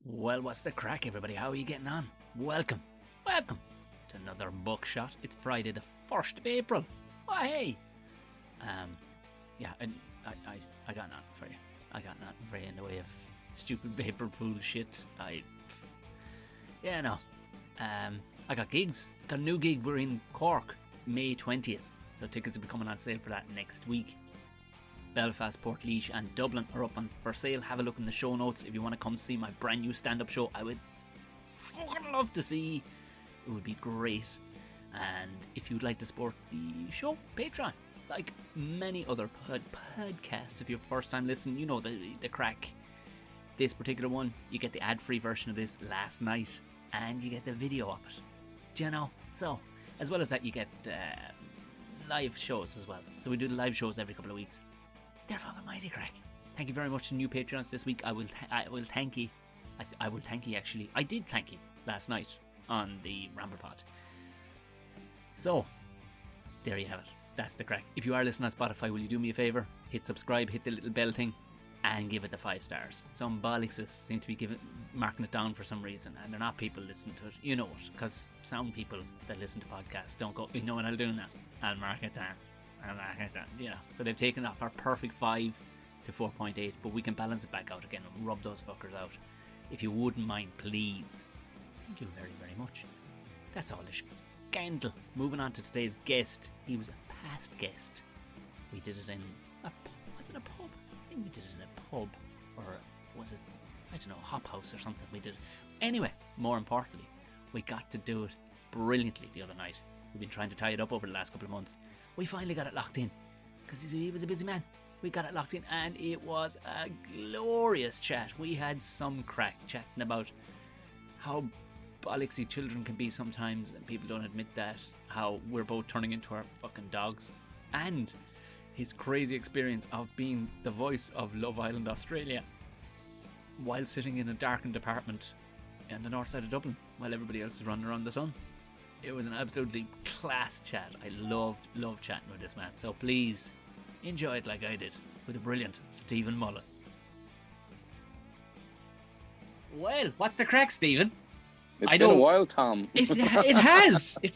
Well, what's the crack, everybody? How are you getting on? Welcome to another Buckshot. It's Friday the 1st of April. Oh, hey! Yeah, I got nothing for you. I got nothing for you in the way of stupid vapor pool shit. I got gigs. Got a new gig. We're in Cork, May 20th. So tickets will be coming on sale for that next week. Belfast, Portlaoise and Dublin are up for sale. Have a look in the show notes if you want to come see my brand new stand-up show. I would fucking love to see. It would be great. And if you'd like to support the show, Patreon. Like many other podcasts, if you're first time listening, you know the crack. This particular one, you get the ad-free version of this last night, and you get the video of it. Do you know? So, as well as that, you get live shows as well. So we do the live shows every couple of weeks. They're fucking mighty crack. Thank you very much to new Patreons this week. I will thank you. I will thank you, actually. I did thank you last night on the Ramble Pod. So, there you have it. That's the crack. If you are listening on Spotify, will you do me a favour? Hit subscribe, hit the little bell thing, and give it the 5 stars. Some bollocks seem to be marking it down for some reason, and they're not people listening to it. You know it, because some people that listen to podcasts don't go, you know what I'll do that? I'll mark it down. Yeah, so they've taken it off our perfect 5 to 4.8, but we can balance it back out again and rub those fuckers out. If you wouldn't mind, please. Thank you very, very much. That's all ish. Scandal. Moving on to today's guest. He was a past guest. We did it in a pub. Was it a pub? I think we did it in a pub. Or was it, I don't know, hop house or something. We did it. Anyway, more importantly, we got to do it brilliantly the other night. We've been trying to tie it up over the last couple of months. We finally got it locked in because he was a busy man. We got it locked in and it was a glorious chat. We had some crack chatting about how bollocksy children can be sometimes and people don't admit that. How we're both turning into our fucking dogs. And his crazy experience of being the voice of Love Island Australia while sitting in a darkened apartment on the north side of Dublin while everybody else is running around the sun. It was an absolutely class chat. I loved chatting with this man. So please enjoy it like I did with the brilliant Stephen Mullan. Well, what's the crack, Stephen? It's been a while, Tom. It has. It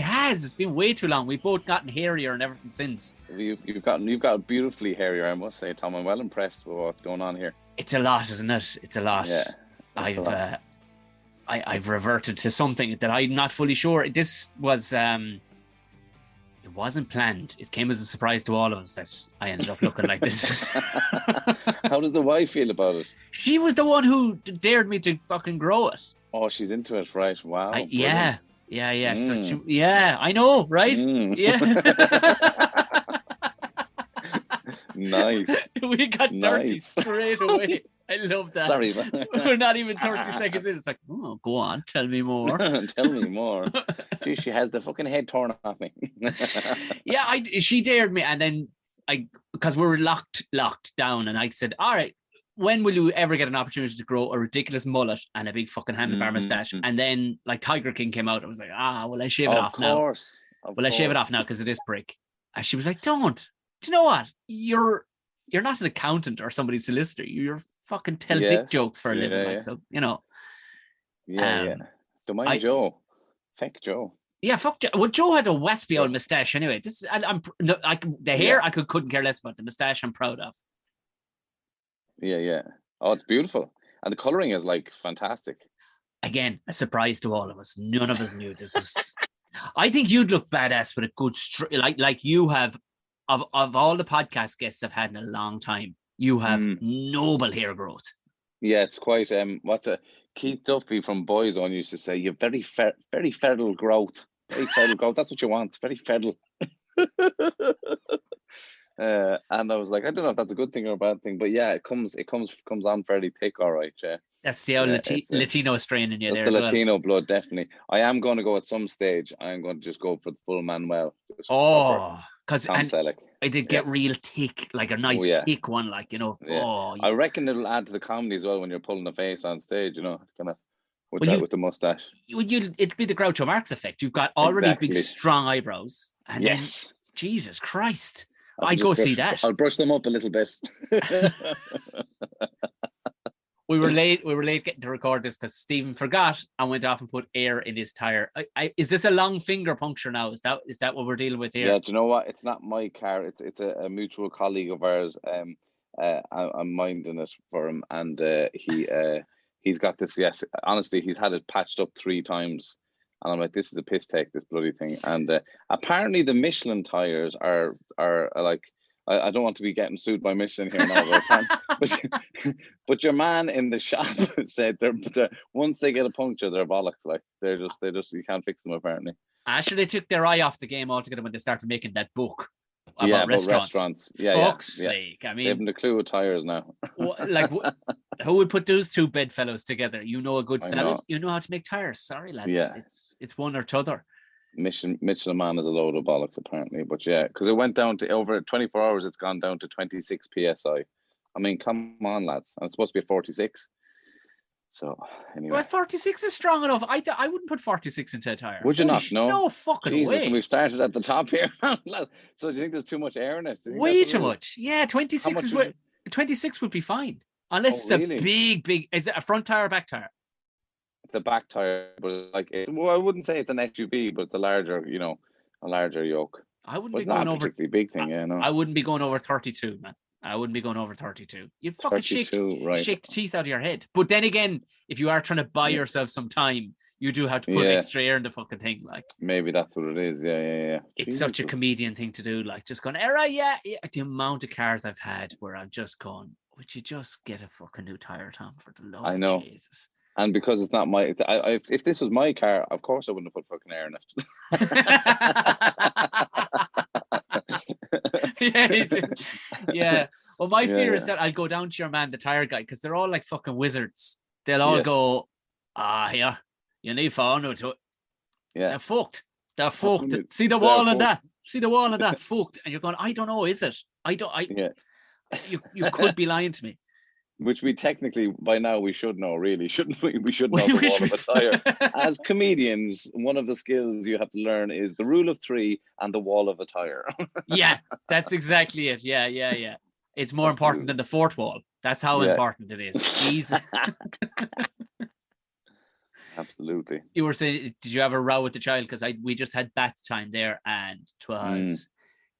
has. It's been way too long. We've both gotten hairier and everything since. You've got beautifully hairier, I must say, Tom. I'm well impressed with what's going on here. It's a lot, isn't it? It's a lot. Yeah. I've reverted to something that I'm not fully sure. This was it wasn't planned. It came as a surprise to all of us that I ended up looking like this. How does the wife feel about it? She was the one who dared me to fucking grow it. Oh, she's into it, right? Wow. Yeah. So I know, right? Yeah. Nice. We got dirty straight away. I love that. Sorry, man. We're not even 30 seconds in. It's like, oh, go on, tell me more. Tell me more. Gee, she has the fucking head torn off me. Yeah, she dared me, and then because we were locked down, and I said, all right, when will you ever get an opportunity to grow a ridiculous mullet and a big fucking handlebar mustache? And then like Tiger King came out. I was like, will I shave it off now? Will I shave it off now because of this break? And she was like, don't. Do you know what? You're not an accountant or somebody's solicitor. You're fucking tell dick jokes for a living. Like, so, you know. Yeah. Don't mind Joe. Fuck Joe. Yeah, fuck Joe. Well, Joe had a wispy old moustache anyway. This the hair I couldn't care less about. The moustache I'm proud of. Yeah. Oh, it's beautiful. And the colouring is like fantastic. Again, a surprise to all of us. None of us knew this was. I think you'd look badass with a good like you have of all the podcast guests I've had in a long time. You have noble hair growth. Yeah, it's quite Keith Duffy from Boyzone used to say, "You're very fertile growth. Very fertile growth. That's what you want. Very fertile." And I was like, I don't know if that's a good thing or a bad thing, but yeah, it comes on fairly thick, all right. Yeah, that's the old Latino strain in you. That's the Latino blood, definitely. I am going to go at some stage. I am going to just go for the full Manuel. Because I did get real thick, like a nice thick one, like, you know. Yeah. I reckon it'll add to the comedy as well when you're pulling the face on stage, you know, kind of with the mustache. It'd be the Groucho Marx effect. You've got already big, strong eyebrows, and then Jesus Christ. I'd go see that. I'll brush them up a little bit. We were late getting to record this because Stephen forgot and went off and put air in his tire. Is this a long finger puncture now? Is that what we're dealing with here? Yeah, do you know what? It's not my car. It's a mutual colleague of ours. I'm minding it for him, and he's got this. Yes, honestly, he's had it patched up 3 times, and I'm like, this is a piss take, this bloody thing. And apparently, the Michelin tires are like. I don't want to be getting sued by Michelin here now, but your man in the shop said they're once they get a puncture, they're bollocks. Like they're just you can't fix them apparently. Actually, they took their eye off the game altogether when they started making that book about restaurants. Fuck's sake! I mean, they haven't a clue with tires now. Like, who would put those 2 bedfellows together? You know a good salad. You know how to make tires. Sorry, lads. Yeah. It's one or t'other. Michelin Man is a load of bollocks apparently, but yeah, because it went down to over 24 hours. It's gone down to 26 psi. I mean, come on, lads, and it's supposed to be a 46. So anyway, well, 46 is strong enough. I wouldn't put 46 into a tire. Would you not? No fucking Jesus, way. And we've started at the top here. So do you think there's too much air in it? Way too much. Yeah, 26 is what 26 would be fine, unless it's a big. Is it a front tire or back tire? It's a back tire, but I wouldn't say it's an SUV, but it's a larger yoke. I wouldn't be going over a big thing. Yeah, no. I wouldn't be going over 32, man. I wouldn't be going over 32. You'd fucking shake the teeth out of your head. But then again, if you are trying to buy yourself some time, you do have to put extra air in the fucking thing. Like maybe that's what it is. Yeah. It's such a comedian thing to do. Like just going, the amount of cars I've had where I've just gone, would you just get a fucking new tire, Tom, for the love of Jesus? And because it's not my, if this was my car, of course I wouldn't have put fucking air in it. Yeah. Well, my fear is that I'll go down to your man, the tire guy, because they're all like fucking wizards. They'll all go, here, you need phone to it. Yeah. They're fucked. They're fucked. See the wall and that. See the wall and that. Fucked. And you're going, I don't know, is it? You could be lying to me. Which we technically, by now, we should know, really, shouldn't we? We should know the wall of a tire. As comedians, one of the skills you have to learn is the rule of 3 and the wall of a tire. Yeah, that's exactly it. Yeah. It's more important than the 4th wall. That's how important it is. Jesus. Absolutely. You were saying, did you have a row with the child? Because we just had bath time there, and it was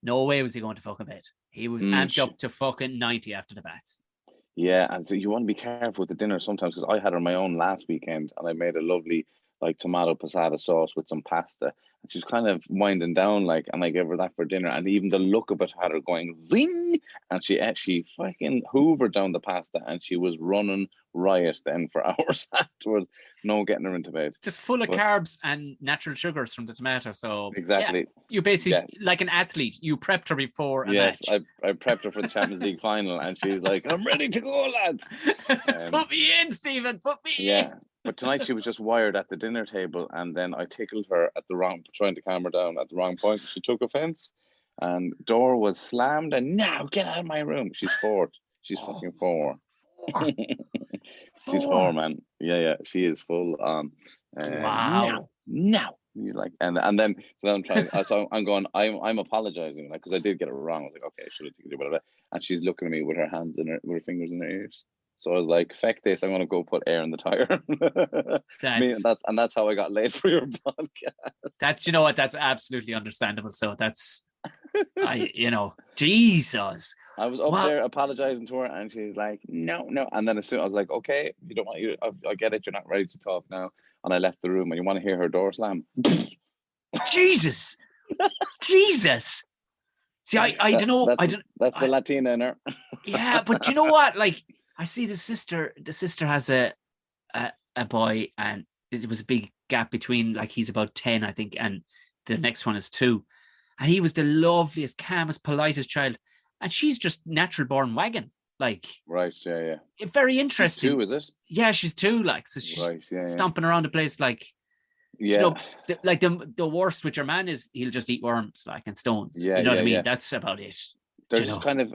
no way was he going to fucking bed. He was amped up to fucking 90 after the bath. Yeah, and so you want to be careful with the dinner sometimes, because I had her on my own last weekend, and I made a lovely tomato passata sauce with some pasta, and she was kind of winding down, and I gave her that for dinner, and even the look of it had her going zing, and she fucking hoovered down the pasta, and she was running riot then for hours afterwards. No getting her into bed. Just full of carbs and natural sugars from the tomato. So exactly, you basically like an athlete. You prepped her before a match. Yes, I prepped her for the Champions League final, and she was like, "I'm ready to go, lads." Put me in, Stephen. Put me in. But tonight she was just wired at the dinner table, and then I tickled her trying to calm her down at the wrong point. She took offense, and door was slammed, and now get out of my room. She's 4. She's fucking 4. She's 4, man. Yeah, she is full on. Wow. No. You and then so I'm trying. So I'm going. I'm apologizing, because I did get it wrong. I was like, okay, I should have taken it, whatever. And she's looking at me with her fingers in her ears. So I was like, "Feck this! I'm going to go put air in the tire." That's how I got late for your podcast. You know what? That's absolutely understandable. So that's, Jesus. I was up there apologizing to her, and she's like, "No." And then as soon I was like, "Okay, you don't want you. I get it. You're not ready to talk now." And I left the room, and you want to hear her door slam? Jesus. See, I don't know. That's the Latina in her. Yeah, but you know what? I see the sister has a boy, and it was a big gap between, he's about 10, I think, and the next one is 2. And he was the loveliest, calmest, politest child. And she's just natural born wagon. Right, yeah. Very interesting. She's 2, is it? Yeah, she's 2, so she's stomping around the place, yeah. The worst with your man is he'll just eat worms, and stones. Yeah, you know what I mean? Yeah. That's about it. They're just kind of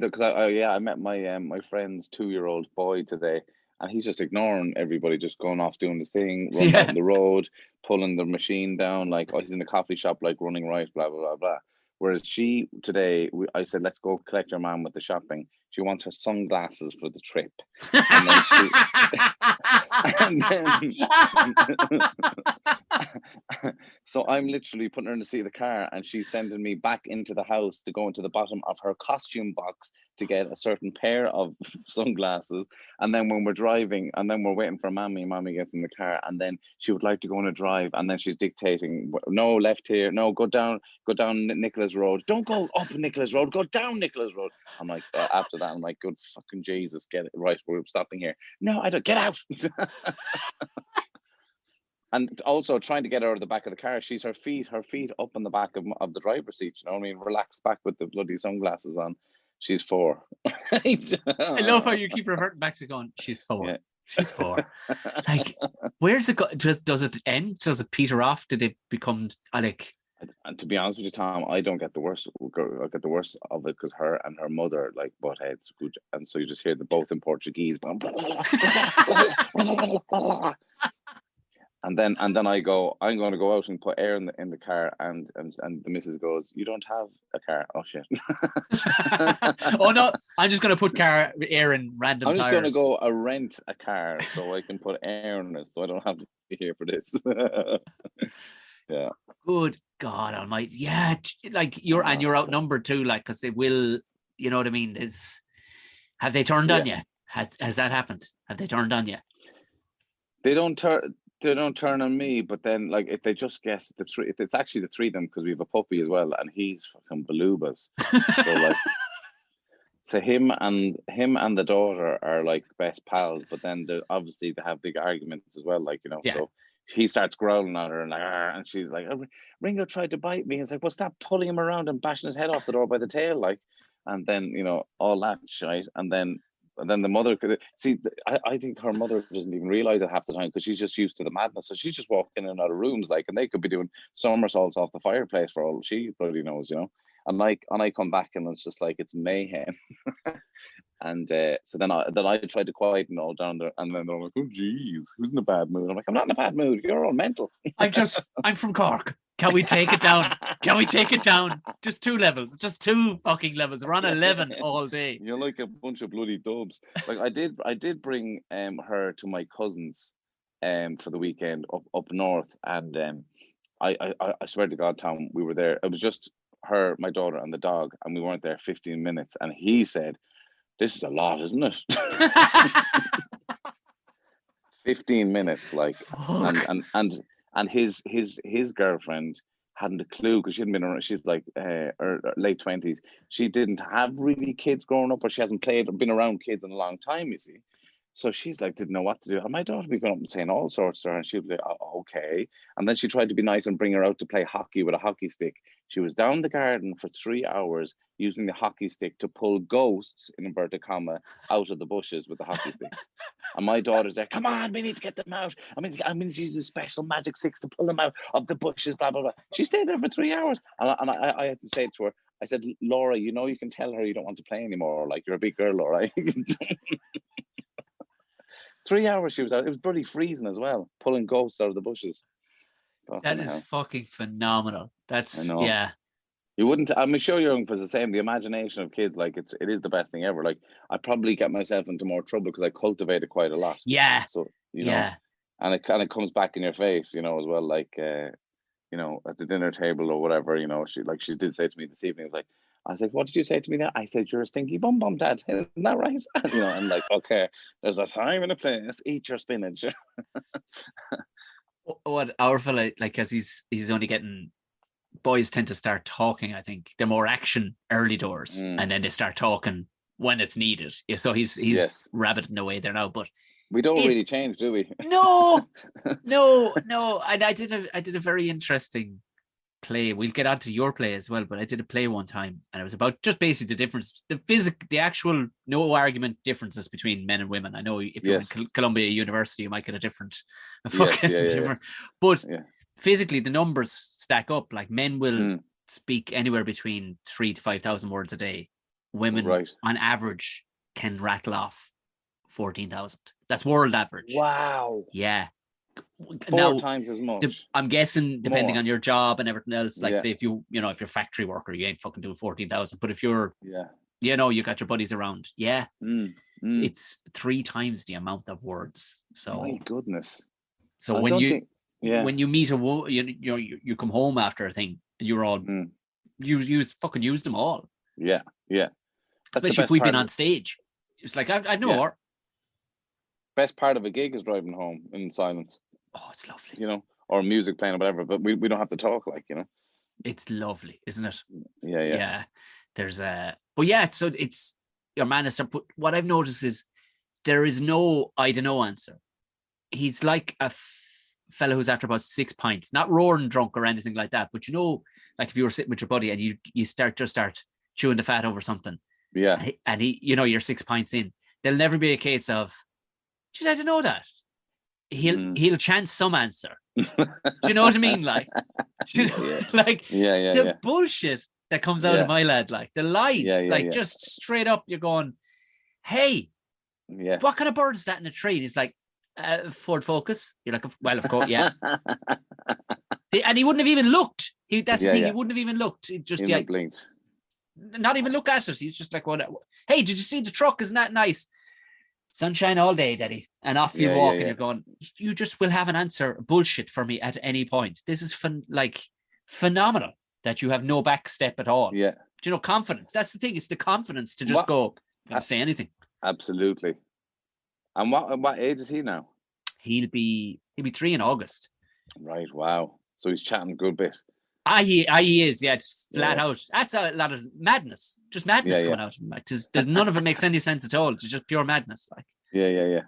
because I met my friend's 2-year-old boy today, and he's just ignoring everybody, just going off doing his thing, running down the road, pulling the machine down, he's in the coffee shop, running right, blah blah blah blah. Whereas she today, I said, let's go collect your mom with the shopping. She wants her sunglasses for the trip. And then so I'm literally putting her in the seat of the car, and she's sending me back into the house to go into the bottom of her costume box to get a certain pair of sunglasses. And then when we're driving, and then we're waiting for mommy gets in the car, and then she would like to go on a drive, and then she's dictating, no, left here, no, go down Nicholas Road, don't go up Nicholas Road, go down Nicholas Road. I'm like, after that, I'm like, good fucking Jesus, get it right, we're stopping here. No, I don't, get out. And also trying to get her out of the back of the car, she's her feet up on the back of the driver's seat, you know what I mean, relaxed back with the bloody sunglasses on. She's 4. I love how you keep reverting back to going, she's 4. Yeah. She's 4. Like, where's it go? Does it end? Does it peter off? Did it become like? And to be honest with you, Tom, I don't get the worst. I get the worst of it because her and her mother like butt heads, and so you just hear them both in Portuguese. And then I go, I'm going to go out and put air in the car, and the missus goes, you don't have a car. Oh shit. Oh no, I'm just going to put air in random tires. I'm just going to go rent a car so I can put air in it, so I don't have to be here for this. Yeah. Good God Almighty. Yeah, like you're outnumbered too, like, because they will, you know what I mean? Have they turned on you? Has that happened? Have they turned on you? They don't turn on me, but then like if they just guess the three, it's actually the 3 of them, because we have a puppy as well, and he's fucking balubas. So like, so him and the daughter are like best pals, but then obviously they have big arguments as well, like, you know. Yeah. So he starts growling at her and like, and she's like, oh, Ringo tried to bite me. It's like, well, stop pulling him around and bashing his head off the door by the tail, like. And then, you know, all that shit, and then the mother could see. I think her mother doesn't even realize it half the time, because she's just used to the madness. So she's just walking in and out of rooms, like, and they could be doing somersaults off the fireplace for all she bloody knows, you know. And I come back and it's just like, it's mayhem. And so then I tried to quieten all down there, and then they're like, oh geez, who's in a bad mood? I'm like, I'm not in a bad mood. You're all mental. I'm from Cork. Can we take it down? Can we take it down? Just 2 levels. Just 2 fucking levels. We're on 11 all day. You're like a bunch of bloody dubs. Like I did bring her to my cousins for the weekend up north, and I swear to God, Tom, we were there. It was just her, my daughter, and the dog, and we weren't there 15 minutes. And he said, this is a lot, isn't it? 15 minutes, like, and his girlfriend hadn't a clue, because she hadn't been around. She's like late 20s. She didn't have really kids growing up, or she hasn't played or been around kids in a long time, you see. So she's like, didn't know what to do. And my daughter would be going up and saying all sorts to her, and she'd be like, oh, okay. And then she tried to be nice and bring her out to play hockey with a hockey stick. She was down the garden for 3 hours using the hockey stick to pull ghosts, in inverted comma, out of the bushes with the hockey sticks. And my daughter's there, come on, we need to get them out. I mean, she's the special magic sticks to pull them out of the bushes, blah, blah, blah. She stayed there for 3 hours. And I had to say to her, I said, Laura, you know, you can tell her you don't want to play anymore. Like, you're a big girl, Laura. 3 hours she was out. It was bloody freezing as well, pulling ghosts out of the bushes. That is fucking phenomenal. That's, yeah. You wouldn't, I'm sure young was the same. The imagination of kids, like, it is the best thing ever. Like, I probably get myself into more trouble because I cultivate it quite a lot. Yeah. So, you know, and it kind of comes back in your face, you know, as well. Like, you know, at the dinner table or whatever, you know, she did say to me this evening, I was like, what did you say to me there? I said, you're a stinky bum bum, Dad. Isn't that right? You know, I'm like, okay, there's a time and a place. Eat your spinach. What our fella, like, as he's only getting, boys tend to start talking, I think. They're more action early doors, and then they start talking when it's needed. So he's rabbiting away there now, but we don't really change, do we? No. I did a very interesting play. We'll get on to your play as well, but I did a play one time, and it was about just basically the difference, the actual no argument differences between men and women. I know if you're in Columbia University, you might get a different, but physically the numbers stack up. Like, men will speak anywhere between 3,000 to 5,000 words a day. Women, on average, can rattle off 14,000. That's world average. Wow. Yeah. Four times as much. I'm guessing, depending More. on your job and everything else, like Yeah. say if you know, if you're a factory worker, you ain't fucking doing 14,000. But if you're, Yeah. you know, you got your buddies around, yeah, Mm. it's 3 times the amount of words. So My goodness. so I when don't you think- yeah. when you meet a woman, you come home after a thing and you're all you fucking use them all. Yeah. Yeah. That's the Especially if best we've part been of on it. stage. It's like I know Yeah. her. Best part of a gig is driving home in silence, Oh, it's lovely. you know, or music playing or whatever, but we don't have to talk, like, you know. It's lovely, isn't it? Yeah. There's but yeah, so it's your man is. But what I've noticed is there is no I don't know answer. He's like a fellow who's after about 6 pints, not roaring drunk or anything like that. But you know, like if you were sitting with your buddy and you start chewing the fat over something. Yeah. And he you know, you're 6 pints in. There'll never be a case of, geez, I don't know that. He'll chance some answer. Do you know what I mean? Like, like the bullshit that comes out of my lad, like the lies, just straight up. You're going, hey, what kind of bird is that in a tree? He's like, Ford Focus. You're like, well, of course, yeah. And he wouldn't have even looked. That's the thing. He wouldn't have even looked. He just blinked. Not even look at it. He's just like, what? Hey, did you see the truck? Isn't that nice? Sunshine all day, Daddy. And off you walk, and you're going, you just will have an answer bullshit for me at any point. This is phenomenal that you have no back step at all. Yeah. Do you know, confidence? That's the thing. It's the confidence to just go, don't say anything. Absolutely. And what age is he now? He'll be 3 in August. Right. Wow. So he's chatting a good bit. He is. Yeah, it's flat out. That's a lot of madness. Just madness coming out of him. Like, none of it makes any sense at all. It's just pure madness. Like. Yeah.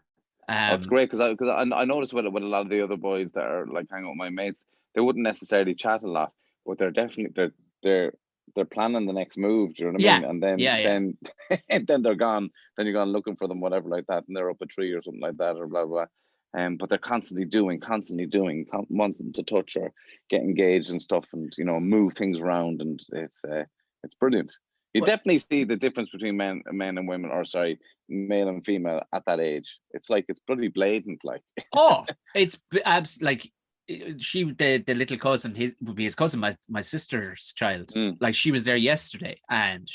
That's great because I noticed with a lot of the other boys that are like hanging out with my mates, they wouldn't necessarily chat a lot, but they're definitely they're planning the next move. Do you know what I mean? And then and then they're gone. Then you're gone looking for them, whatever like that, and they're up a tree or something like that, or blah blah. But they're constantly doing, wanting to touch or get engaged and stuff, and you know, move things around, and it's brilliant. You definitely see the difference between men and women, or sorry, male and female at that age. It's bloody blatant, like. Oh, it's like the little cousin, would be his cousin, my sister's child. Like she was there yesterday, and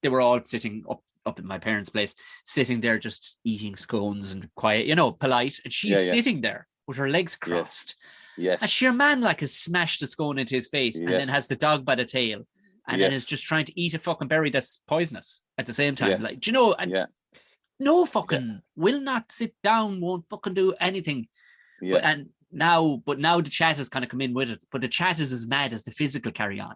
they were all sitting up at my parents' place, sitting there just eating scones and quiet, you know, polite, and she's sitting there with her legs crossed. Yes. And sheer man like has smashed the scone into his face, and then has the dog by the tail, and then is just trying to eat a fucking berry that's poisonous at the same time. Like, do you know? And no fucking will not sit down, won't fucking do anything. But now the chat has kind of come in with it, but the chat is as mad as the physical carry on.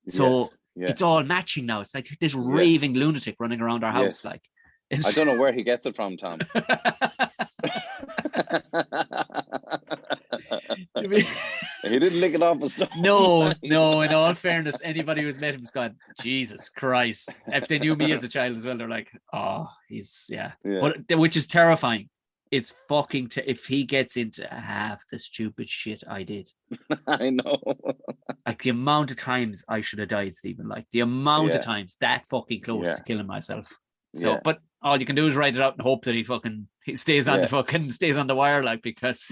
So it's all matching now. It's like this raving lunatic running around our house. Like, I don't know where he gets it from, Tom. He didn't lick it off his stuff. No. In all fairness, anybody who's met him has gone, Jesus Christ. If they knew me as a child as well, they're like, oh, he's But which is terrifying. It's fucking if he gets into half the stupid shit I did. I know. Like the amount of times I should have died, Stephen. Like the amount of times that fucking close to killing myself. So, but all you can do is write it out and hope that he stays on the wire, like, because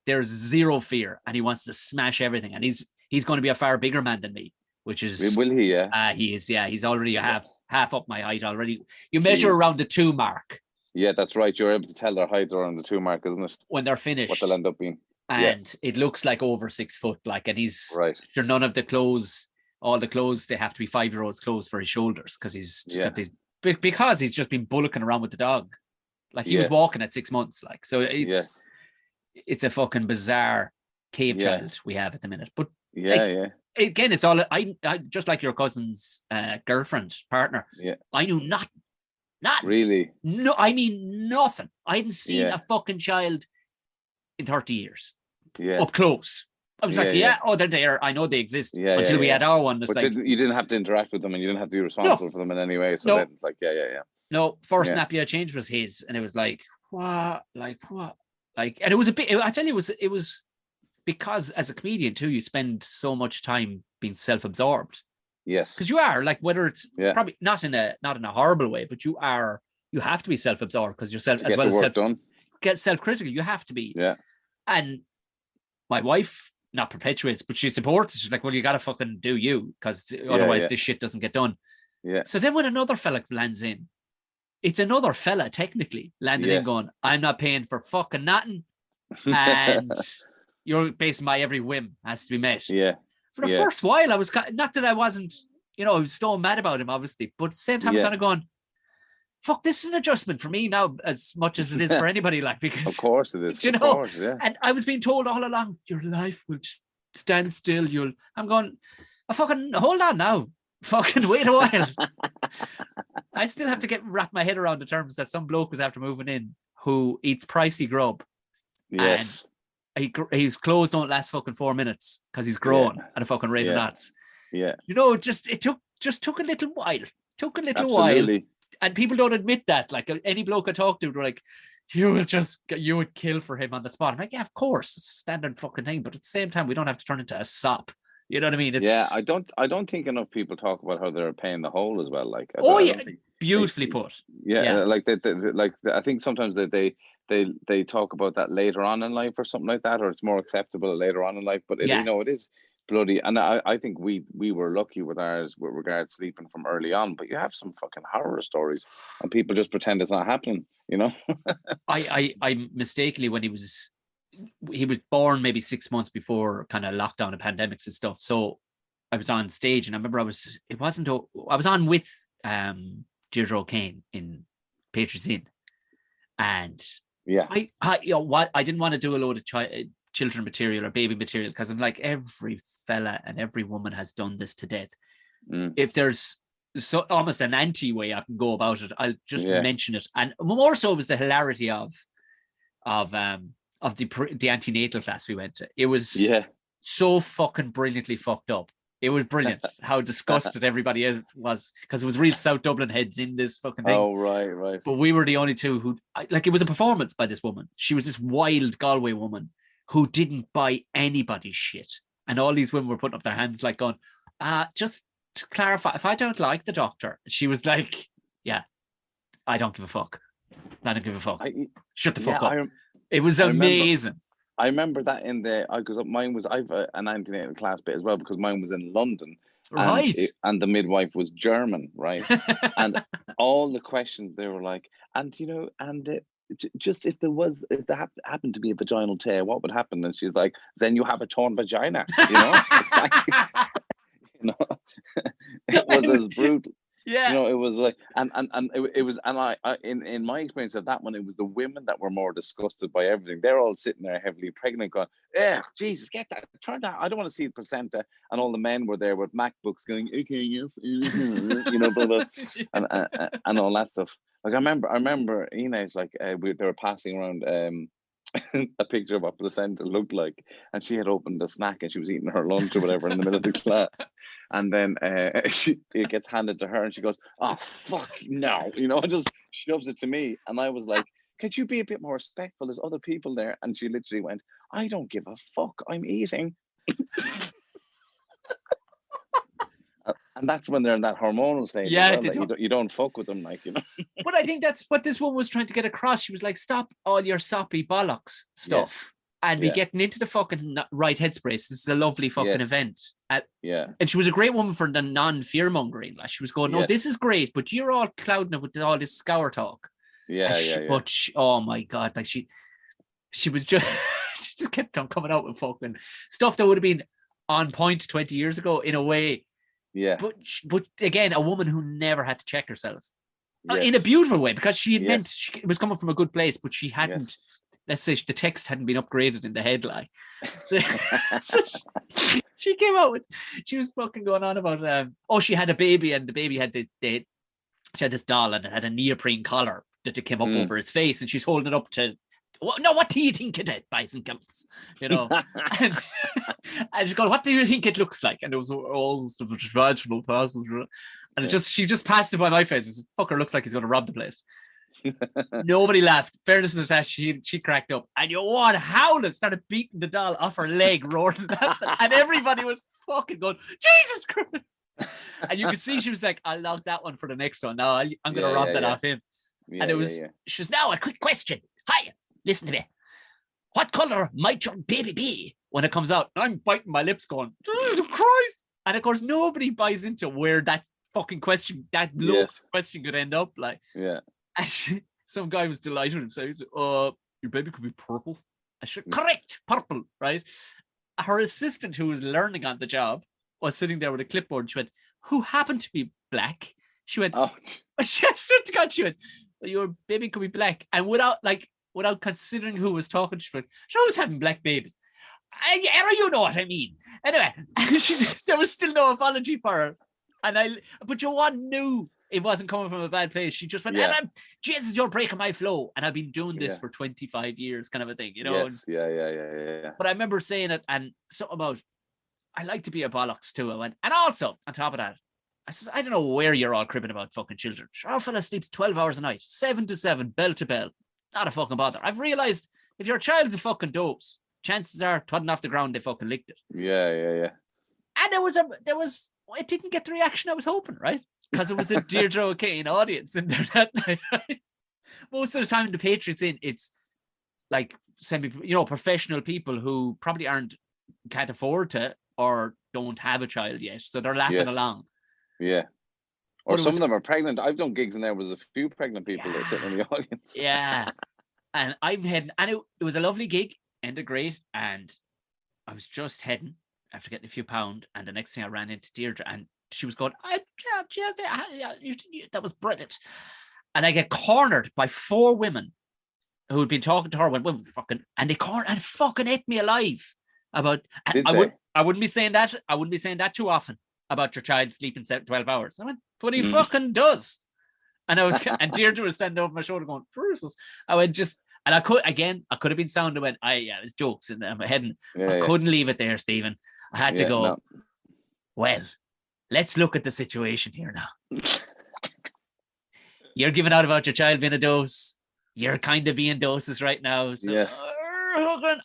there's zero fear, and he wants to smash everything, and he's going to be a far bigger man than me, which is will he? He is. Yeah, he's already half up my height already. You measure around the 2 mark. Yeah, that's right. You're able to tell their height around the 2 mark, isn't it? When they're finished, what they'll end up being. And it looks like over 6 foot, like, and he's sure none of the clothes, all the clothes, they have to be 5-year-old's clothes for his shoulders, because he's just got these, because he's just been bullocking around with the dog. Like he was walking at 6 months, like, so it's a fucking bizarre cave child we have at the minute. But again, it's all I just like your cousin's girlfriend, partner. I knew nothing. Really? No, I mean nothing. I hadn't seen a fucking child in 30 years. Up close. I was like, they're there. I know they exist. Until we had our one. But you didn't have to interact with them, and you didn't have to be responsible for them in any way. So then it's like, No, first nappy I changed was his, and it was like, what? Like, what? Like, and it was a bit, I tell you, it was because as a comedian too, you spend so much time being self-absorbed. Yes. Because you are, like, whether it's probably not in a horrible way, but you have to be self-absorbed, because you're as well as done. Get self-critical. You have to be. Yeah. And my wife not perpetuates, but she supports. She's like, well, you got to fucking do you, because otherwise this shit doesn't get done. Yeah. So then when another fella lands in, it's another fella technically landing in going, I'm not paying for fucking nothing. And you're basing my every whim has to be met. Yeah. For the first while, I was not that I wasn't, I was so mad about him, obviously, but at the same time, I'm kind of going, fuck, this is an adjustment for me now as much as it is for anybody, like, because of course it is. Of course, and I was being told all along, your life will just stand still. I'm going, fucking hold on now. Fucking wait a while. I still have to wrap my head around the terms that some bloke was after moving in who eats pricey grub. Yes. And his clothes don't last fucking 4 minutes because he's grown at a fucking rate of knots. Yeah. It took a little while. Absolutely. And people don't admit that. Like, any bloke I talk to, they're like, you would kill for him on the spot. I'm like, yeah, of course, it's a standard fucking thing. But at the same time, we don't have to turn into a sop. You know what I mean? I don't think enough people talk about how they're paying the whole as well. Like, beautifully put. Yeah, like I think sometimes they talk about that later on in life or something like that, or it's more acceptable later on in life. But it is bloody. And I think we were lucky with ours with regards to sleeping from early on. But you have some fucking horror stories, and people just pretend it's not happening. I mistakenly, when he was born maybe 6 months before kind of lockdown and pandemics and stuff. So I was on stage, and I remember I was on with Deirdre O'Kane in Patriots Inn, and I didn't want to do a load of children material or baby material, because I'm like, every fella and every woman has done this to death. If there's almost an anti-way I can go about it, I'll just mention it. And more so was the hilarity of the antenatal class we went to. It was so fucking brilliantly fucked up. It was brilliant how disgusted everybody was, because it was real South Dublin heads in this fucking thing. Oh, right. But we were the only two who, like, it was a performance by this woman. She was this wild Galway woman who didn't buy anybody's shit. And all these women were putting up their hands like going, just to clarify, if I don't like the doctor, she was like, yeah, I don't give a fuck. I don't give a fuck. Shut the fuck up. It was amazing. I remember that because mine was, I've an antenatal class bit as well, because mine was in London. Right. And the midwife was German, right? And all the questions, they were like, just if there happened to be a vaginal tear, what would happen? And she's like, then you have a torn vagina, It's like, it was as brutal. Yeah, it was like, and it was, and I in my experience of that one, it was the women that were more disgusted by everything. They're all sitting there heavily pregnant, going, Jesus, get that, turn that, I don't want to see the placenta. And all the men were there with MacBooks going, okay, yes, blah, blah, and all that stuff. Like, I remember Inez, like, they were passing around a picture of what placenta looked like, and she had opened a snack and she was eating her lunch or whatever in the middle of the class, and then it gets handed to her and she goes, oh fuck no, and just shoves it to me, and I was like, could you be a bit more respectful, there's other people there? And she literally went, I don't give a fuck, I'm eating. And that's when they're in that hormonal stage. Yeah, you don't fuck with them, like, But I think that's what this one was trying to get across. She was like, stop all your soppy bollocks stuff and be getting into the fucking right headspace. This is a lovely fucking event. And she was a great woman for the non-fear mongering. Like, she was going, no, this is great, but you're all clouding it with all this scour talk. But oh my God, like she was just, she just kept on coming out with fucking stuff that would have been on point 20 years ago in a way. Yeah, but again, a woman who never had to check herself in a beautiful way, because she had meant it was coming from a good place, but she hadn't. Let's say the text hadn't been upgraded in the headline. So, she came out with, she was fucking going on about she had a baby, and the baby had she had this doll, and it had a neoprene collar that came up over its face, and she's holding it up to. No, what do you think it is, boys and girls? And she's going, what do you think it looks like? And it was all the vaginal parcels. And she just passed it by my face. This fucker looks like he's going to rob the place. Nobody laughed. Fairness to Natasha, she cracked up. And howling, started beating the doll off her leg, roaring. And everybody was fucking going, Jesus Christ. And you could see she was like, I'll log that one for the next one. No, I'm going to rob that off him. And it was, she was, now a quick question. Hi. Listen to me. what colour might your baby be when it comes out? And I'm biting my lips going, Jesus Christ. And of course, nobody buys into where that fucking question, that low question could end up. Like, yeah. And some guy was delighted with himself. He said, your baby could be purple. I said, correct, purple, right? Her assistant, who was learning on the job, was sitting there with a clipboard. She went, who happened to be black? She went, she swear to God, she went, your baby could be black. And without considering who was talking, she went, who's having black babies? You know what I mean. Anyway, there was still no apology for her. But Joanne knew it wasn't coming from a bad place. She just went, Jesus, you're breaking my flow. And I've been doing this for 25 years, kind of a thing, you know? Yes. Yeah. But I remember saying it, and something about, I like to be a bollocks too. I went, and also, on top of that, I says, I don't know where you're all cribbing about fucking children. Sure, our fella sleeps 12 hours a night, 7 to 7, bell to bell. Not a fucking bother. I've realised if your child's a fucking dose, chances are, twatting off the ground, they fucking licked it. Yeah. And it didn't get the reaction I was hoping, right? Because it was a Deirdre O'Kane audience in there that night, right? Most of the time in the Patriots it's like professional people who probably can't afford to or don't have a child yet. So they're laughing along. Yeah. Or some of them are pregnant. I've done gigs and there was a few pregnant people that are sitting in the audience. Yeah. And I'm heading, and it was a lovely gig, ended great. And I was just heading after getting a few pounds. And the next thing I ran into Deirdre and she was going, that was brilliant. And I get cornered by 4 women who had been talking to her and they cornered and fucking ate me alive about, I wouldn't be saying that. I wouldn't be saying that too often about your child sleeping 12 hours. I went, but he fucking does. And and Deirdre was standing over my shoulder going, Jesus. I went and I could have been sound. I went, it was jokes in my head. I couldn't leave it there, Stephen. I had to go, well, let's look at the situation here now. You're giving out about your child being a dose. You're kind of being doses right now. So, yes.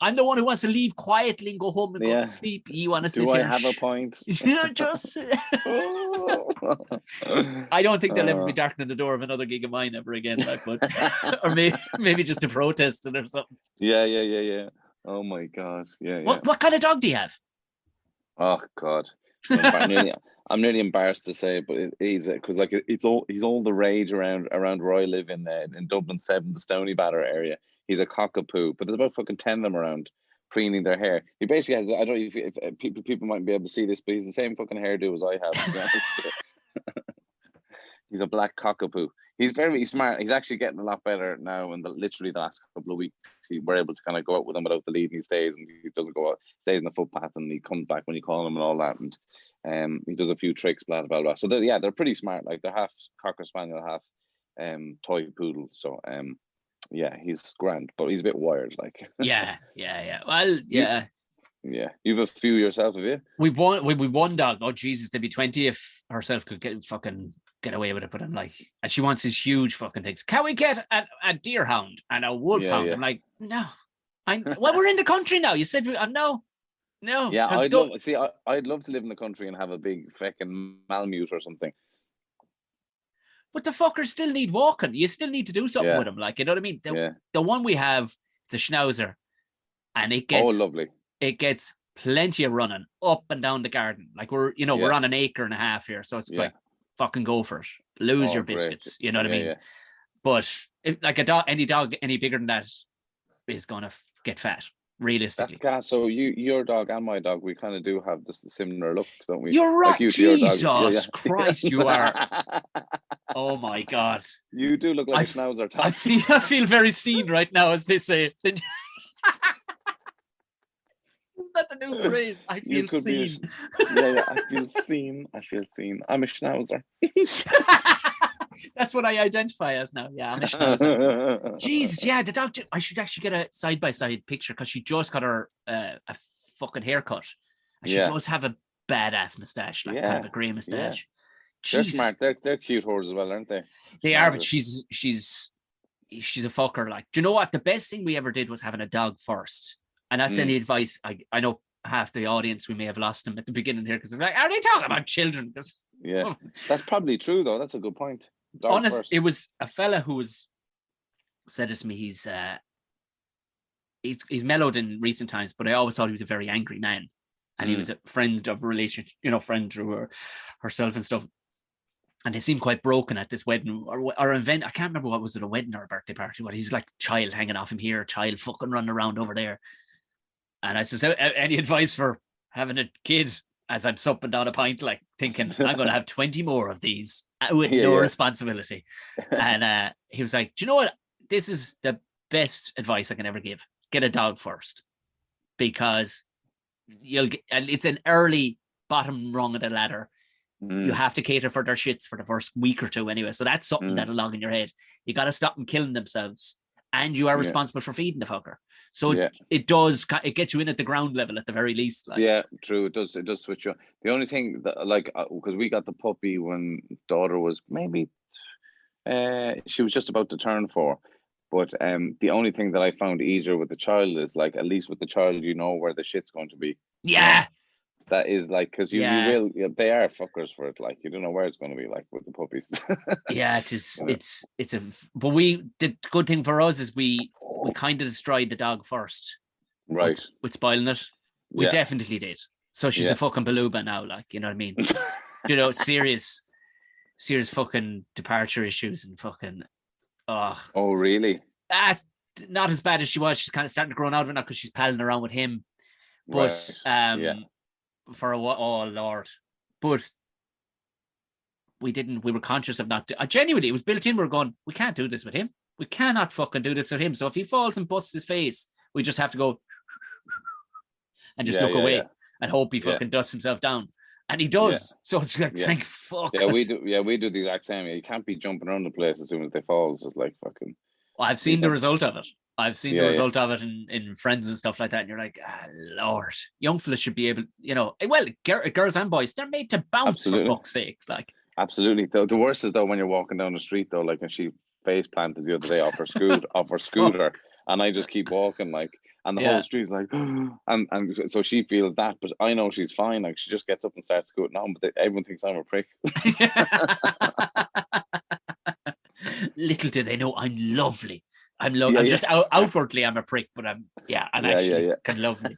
I'm the one who wants to leave quietly and go home and go to sleep. You want to sit here? Do I have a point? Just. I don't think they'll ever be darkening the door of another gig of mine ever again. But or maybe just to protest it or something. Yeah. Oh my God. Yeah. What kind of dog do you have? Oh God. I'm nearly embarrassed to say it, but he's because he's all the rage around where I live in Dublin 7, the Stony Batter area. He's a cockapoo, but there's about fucking 10 of them around preening their hair. He basically has, I don't know if people might be able to see this, but he's the same fucking hairdo as I have. He's a black cockapoo. He's very smart. He's actually getting a lot better now. And literally the last couple of weeks, we're able to kind of go out with him without the lead, and he stays, and he doesn't go out, stays in the footpath, and he comes back when you call him and all that. And he does a few tricks, blah blah blah. So they're pretty smart. Like they're half cocker spaniel, half toy poodle. So yeah, he's grand, but he's a bit wired. Like yeah. Well, yeah. You've a few yourself, have you? We one dog. Oh Jesus, there'd be 20 if herself could get away with it. But I'm like, and she wants these huge fucking things. Can we get a deer hound and a wolfhound? I'm like, no. We're in the country now. You said no. Yeah, I'd love to live in the country and have a big fucking Malamute or something. But the fuckers still need walking. You still need to do something with them. Like, you know what I mean? The one we have, it's a Schnauzer, and it gets lovely. It gets plenty of running up and down the garden. Like we're on an acre and a half here, so it's like fucking go for it. Lose your biscuits. Great. You know what I mean? Yeah. But if, like any dog any bigger than that is gonna get fat. Realistically, so your dog and my dog, we kind of do have this similar look, don't we? You're right. Like Jesus Christ, you are. Oh my God, you do look like a Schnauzer. I feel very seen right now, as they say. Isn't that the new phrase? I feel seen. I feel seen. I'm a Schnauzer. That's what I identify as now. Yeah, I'm a Schnauzer. Jesus, yeah, the dog. I should actually get a side-by-side picture because she just got her a fucking haircut. And she does have a badass moustache, kind of a grey moustache. Yeah. They're smart. They're cute whores as well, aren't they? They are, but she's a fucker. Like, do you know what? The best thing we ever did was having a dog first. And that's any advice. I know half the audience, we may have lost them at the beginning here because they're like, are they talking about children? That's probably true though. That's a good point. Honest, it was a fella who said it to me. he's mellowed in recent times, but I always thought he was a very angry man, and he was a friend of relationship, friend through herself and stuff. And they seemed quite broken at this wedding or event. I can't remember what was it, a wedding or a birthday party. What he's like, child hanging off him here, child fucking running around over there. And I said, any advice for having a kid? As I'm supping down a pint, like thinking I'm going to have 20 more of these with no responsibility. And he was like, do you know what? This is the best advice I can ever give. Get a dog first, because it's an early bottom rung of the ladder. You have to cater for their shits for the first week or two anyway. So that's something that'll log in your head. You got to stop them killing themselves, and you are responsible for feeding the fucker. So it gets you in at the ground level at the very least. Like. Yeah, true. It does switch you on. The only thing that, like, because we got the puppy when daughter was maybe, she was just about to turn 4. But the only thing that I found easier with the child is, like, at least with the child, you know where the shit's going to be. Yeah. That is, like, because you will, they are fuckers for it. Like, you don't know where it's going to be, like, with the puppies. Yeah, but the good thing for us is we kind of destroyed the dog first. Right. With spoiling it. We definitely did. So she's a fucking beluga now, like, you know what I mean? Serious fucking departure issues and fucking, Oh, really? Not as bad as she was. She's kind of starting to grow out of it now because she's palling around with him. But, oh Lord. But we were conscious of not, genuinely, it was built in. We were going, we can't do this with him. We cannot fucking do this with him. So if he falls and busts his face, we just have to go and just look away and hope he fucking dusts himself down. And he does. Yeah. So it's like, thank fuck. Yeah, we do the exact same. You can't be jumping around the place as soon as they fall. It's just like fucking. Well, I've seen the result of it. I've seen the result of it in friends and stuff like that. And you're like, Lord, young fellas should be able, well, girls and boys, they're made to bounce for fuck's sake. Like, absolutely. The worst is though when you're walking down the street though, like, and she face planted the other day off her scooter, and I just keep walking, like, and the whole street's like, and so she feels that, but I know she's fine. Like, she just gets up and starts scooting on, but everyone thinks I'm a prick. Little do they know I'm lovely. I'm just outwardly I'm a prick, but I'm actually fucking lovely.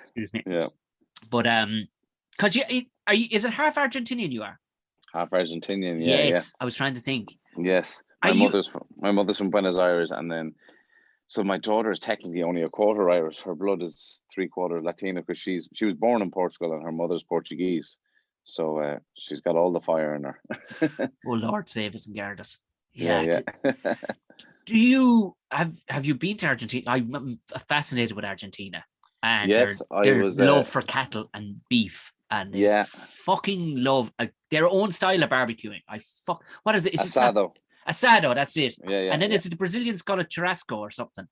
Excuse me. Yeah. But because is it half Argentinian you are? Half Argentinian, yes. I was trying to think. Yes. My mother's from Buenos Aires, and then so my daughter is technically only a quarter Irish. Her blood is 3/4 Latino because she was born in Portugal and her mother's Portuguese. So she's got all the fire in her. Oh Lord, save us and guard us. Yeah. Do you have you been to Argentina? I'm fascinated with Argentina and their love for cattle and beef, and fucking love their own style of barbecuing. What is it? Is asado? Asado, that's it. Yeah. And then is it the Brazilians call it churrasco or something?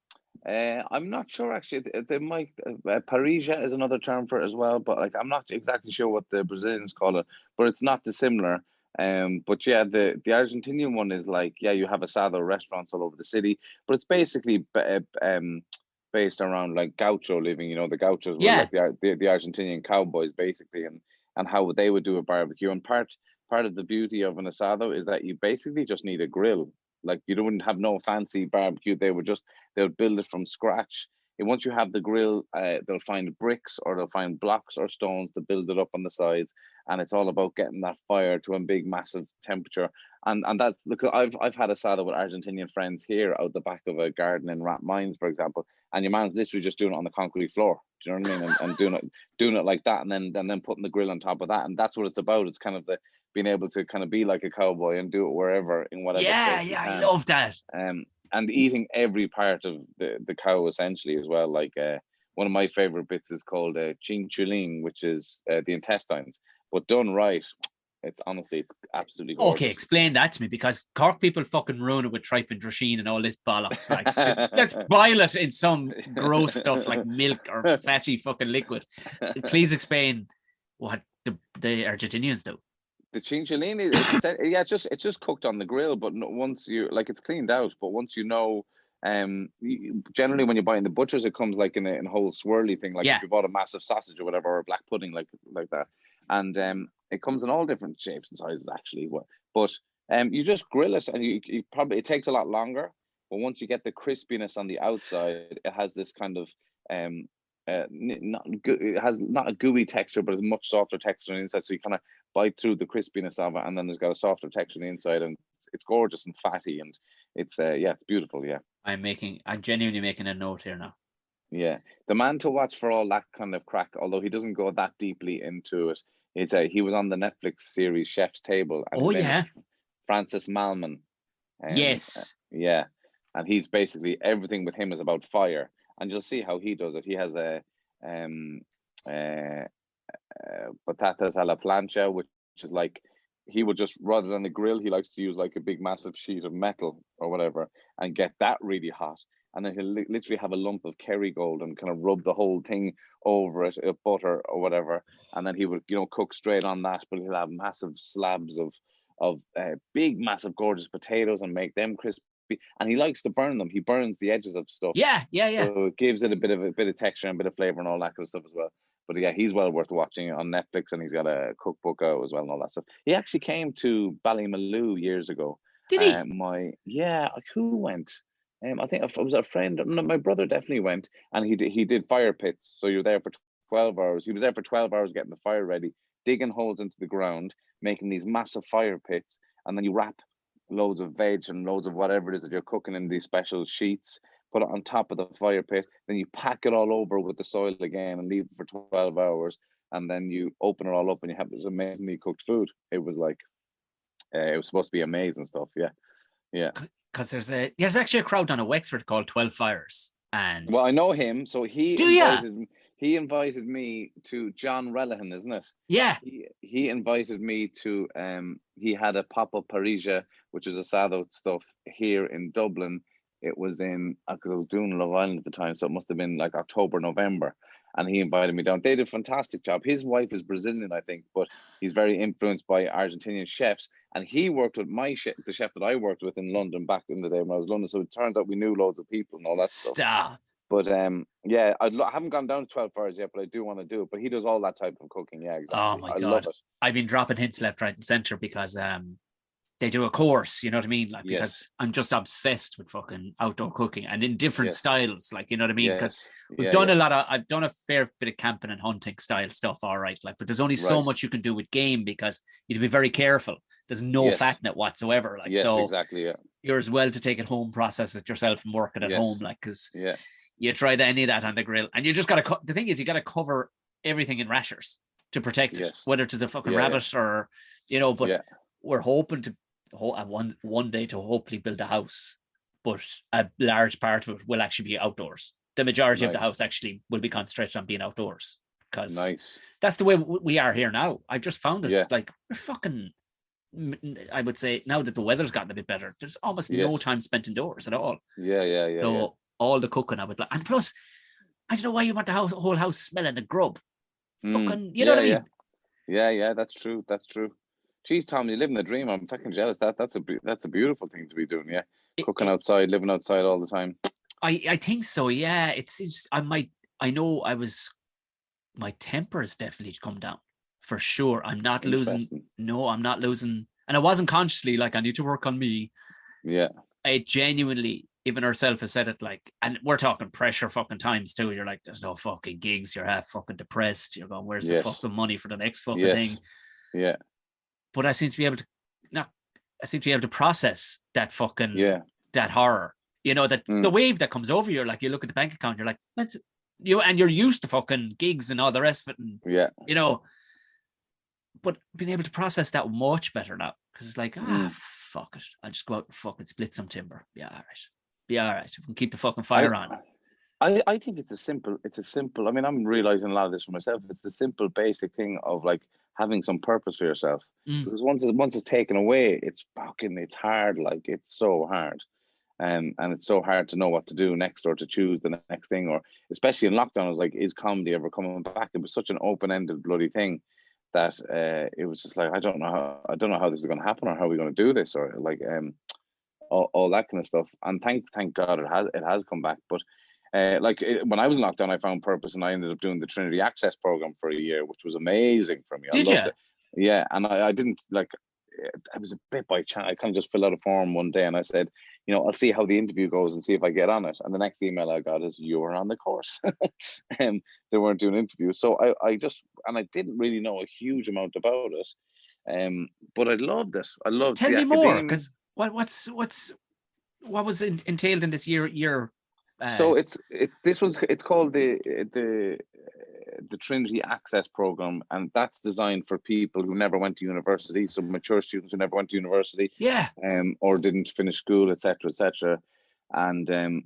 I'm not sure actually. They might. Parrilla is another term for it as well, but like I'm not exactly sure what the Brazilians call it. But it's not dissimilar. But yeah, the Argentinian one is like, you have asado restaurants all over the city, but it's basically based around like gaucho living. The gauchos were like the Argentinian cowboys basically, and how they would do a barbecue. And part of the beauty of an asado is that you basically just need a grill. Like, you wouldn't have no fancy barbecue. They'll build it from scratch. And once you have the grill, they'll find bricks or they'll find blocks or stones to build it up on the sides. And it's all about getting that fire to a big, massive temperature. And that's, look, I've had asado with Argentinian friends here out the back of a garden in Rathmines, for example. And your man's literally just doing it on the concrete floor. Do you know what I mean? And doing it like that, and then putting the grill on top of that. And that's what it's about. It's kind of being able to kind of be like a cowboy and do it wherever, in whatever. Yeah, I love that. And eating every part of the cow essentially as well. Like one of my favorite bits is called chinchulín, which is the intestines. But done right, it's absolutely gorgeous. Okay, explain that to me, because Cork people fucking ruin it with tripe and drisheen and all this bollocks. Like, let's boil it in some gross stuff like milk or fatty fucking liquid. Please explain what the Argentinians do. The chinchulín is it's just cooked on the grill, but once it's cleaned out. But once generally when you're buying the butchers, it comes like in a whole swirly thing, like if you bought a massive sausage or whatever, or a black pudding like that. And it comes in all different shapes and sizes actually. But you just grill it, and you probably, it takes a lot longer. but once you get the crispiness on the outside, it has this kind of it has not a gooey texture, but it's much softer texture on the inside. So you kind of bite through the crispiness of it, and then there's got a softer texture on the inside, and it's gorgeous and fatty, and it's it's beautiful. Yeah, I'm genuinely making a note here now. Yeah, the man to watch for all that kind of crack, although he doesn't go that deeply into it, is he was on the Netflix series Chef's Table, and his name is Francis Malman. Yes. Yeah, and he's basically, everything with him is about fire, and you'll see how he does it. He has a patatas a la plancha, which is like, he would just, rather than the grill, he likes to use like a big massive sheet of metal or whatever and get that really hot. And then he'll literally have a lump of Kerrygold and kind of rub the whole thing over it, butter or whatever. And then he would, cook straight on that, but he'll have massive slabs of big, massive, gorgeous potatoes and make them crispy. And he likes to burn them. He burns the edges of stuff. Yeah. So it gives it a bit of texture and a bit of flavor and all that kind of stuff as well. But yeah, he's well worth watching on Netflix, and he's got a cookbook out as well and all that stuff. He actually came to Ballymaloo years ago. Did he? Who went? I think it was a friend. No, my brother definitely went, and he did fire pits. So you're there for 12 hours. He was there for 12 hours getting the fire ready, digging holes into the ground, making these massive fire pits, and then you wrap loads of veg and loads of whatever it is that you're cooking in these special sheets, put it on top of the fire pit, then you pack it all over with the soil again and leave it for 12 hours, and then you open it all up and you have this amazingly cooked food. It was like, it was supposed to be amazing stuff. Yeah. Because there's actually a crowd down at Wexford called 12 Fires. And well, I know him, so he invited me to John Relihan, isn't it? Yeah. He invited me to he had a pop-up Parisia, which is a sado stuff here in Dublin. It was in, because I was doing Love Island at the time, so it must have been like October, November. And he invited me down. They did a fantastic job. His wife is Brazilian, I think, but he's very influenced by Argentinian chefs. And he worked with the chef that I worked with in London back in the day when I was in London. So it turns out we knew loads of people and all that stuff. But I haven't gone down to 12 Fires yet, but I do want to do it. But he does all that type of cooking. Yeah, exactly. Oh my God. I love it. I've been dropping hints left, right, and center because they do a course, you know what I mean? Like, because I'm just obsessed with fucking outdoor cooking and in different styles, like, you know what I mean? Because we've done I've done a fair bit of camping and hunting style stuff, all right, like, but there's only so much you can do with game because you have to be very careful. There's no fat in it whatsoever. Like, so exactly, you're as well to take it home, process it yourself, and work it at home, like, because you tried any of that on the grill, and you just got to. The thing is, you got to cover everything in rashers to protect it, whether it's a fucking rabbit or, But we're hoping to one day to hopefully build a house, but a large part of it will actually be outdoors. The majority of the house actually will be concentrated on being outdoors, because that's the way we are here now. I've just found it. It's like, we're fucking, I would say, now that the weather's gotten a bit better, there's almost no time spent indoors at all. So all the cooking I would like, and plus, I don't know why you want the whole house smelling of grub. Fucking, you know what I mean? Yeah, that's true. Jeez, Tom, you're living the dream. I'm fucking jealous. That's a beautiful thing to be doing. Yeah, cooking outside, living outside all the time. I think so. Yeah, it's my temper has definitely come down for sure. I'm not losing. No, I'm not losing, and I wasn't consciously. Like, I need to work on me. Yeah, I genuinely, even herself has said it, like, and we're talking pressure fucking times too. You're like, there's no fucking gigs. You're half fucking depressed. You're going, where's the fucking money for the next fucking thing? Yeah. But I seem to be able to process that fucking that horror. That the wave that comes over you, like, you look at the bank account, you're like, and you're used to fucking gigs and all the rest of it, and but being able to process that much better now, because it's like, fuck it, I'll just go out and fucking split some timber. Be all right. We can keep the fucking fire on. I think it's a simple. I mean, I'm realizing a lot of this for myself. It's the simple, basic thing of like having some purpose for yourself. Because once it's taken away, it's hard. Like, it's so hard, and it's so hard to know what to do next, or to choose the next thing, or especially in lockdown, I was like, is comedy ever coming back? It was such an open-ended bloody thing that it was just like, I don't know how this is going to happen, or how we're going to do this, or like all that kind of stuff. And thank God it has come back. But when I was in lockdown, I found purpose, and I ended up doing the Trinity Access program for a year, which was amazing for me. Did I loved it. Yeah, and I didn't like. I was a bit by chance. I kind of just filled out a form one day and I said, I'll see how the interview goes and see if I get on it. And the next email I got is, you were on the course. And they weren't doing interviews. So I didn't really know a huge amount about it. But I loved it. I loved Tell the me more, academia. because what was entailed in this year? So it's called the Trinity Access Program, and that's designed for people who never went to university, so mature students who never went to university, or didn't finish school, etc. And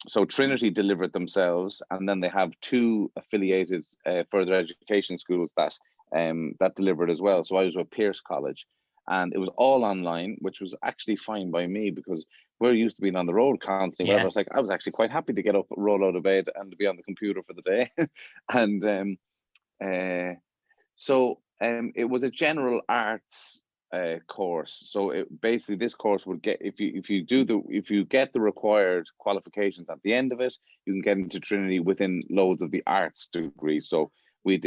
so Trinity delivered themselves, and then they have two affiliated further education schools that delivered as well. So I was with Pierce College, and it was all online, which was actually fine by me because we're used to being on the road constantly. Where I was actually quite happy to get up, roll out of bed, and to be on the computer for the day. And so it was a general arts course. So basically, this course would get, if you get the required qualifications at the end of it, you can get into Trinity within loads of the arts degrees. So we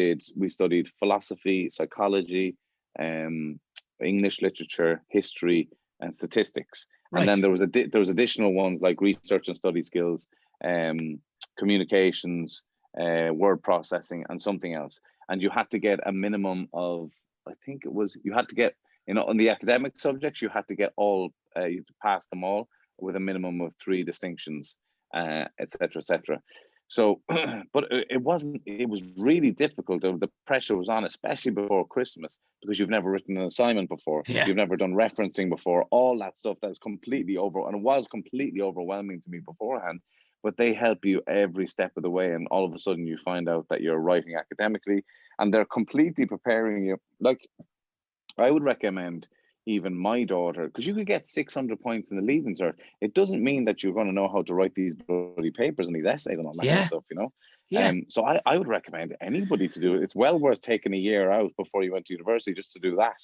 studied philosophy, psychology, English literature, history, and statistics. Right. And then there was additional ones like research and study skills, communications, word processing, and something else. And you had to get a minimum of, I think it was, you had to get, on the academic subjects, you had to get all, you had to pass them all with a minimum of 3 distinctions, etc. So, but it was really difficult. The pressure was on, especially before Christmas, because you've never written an assignment before. Yeah. You've never done referencing before, all that stuff that's completely and it was completely overwhelming to me beforehand, but they help you every step of the way. And all of a sudden you find out that you're writing academically and they're completely preparing you. Like, I would recommend even my daughter, because you could get 600 points in the Leaving Cert. It doesn't mean that you're going to know how to write these bloody papers and these essays and all that kind of stuff, Yeah. So I would recommend anybody to do it. It's well worth taking a year out before you went to university just to do that,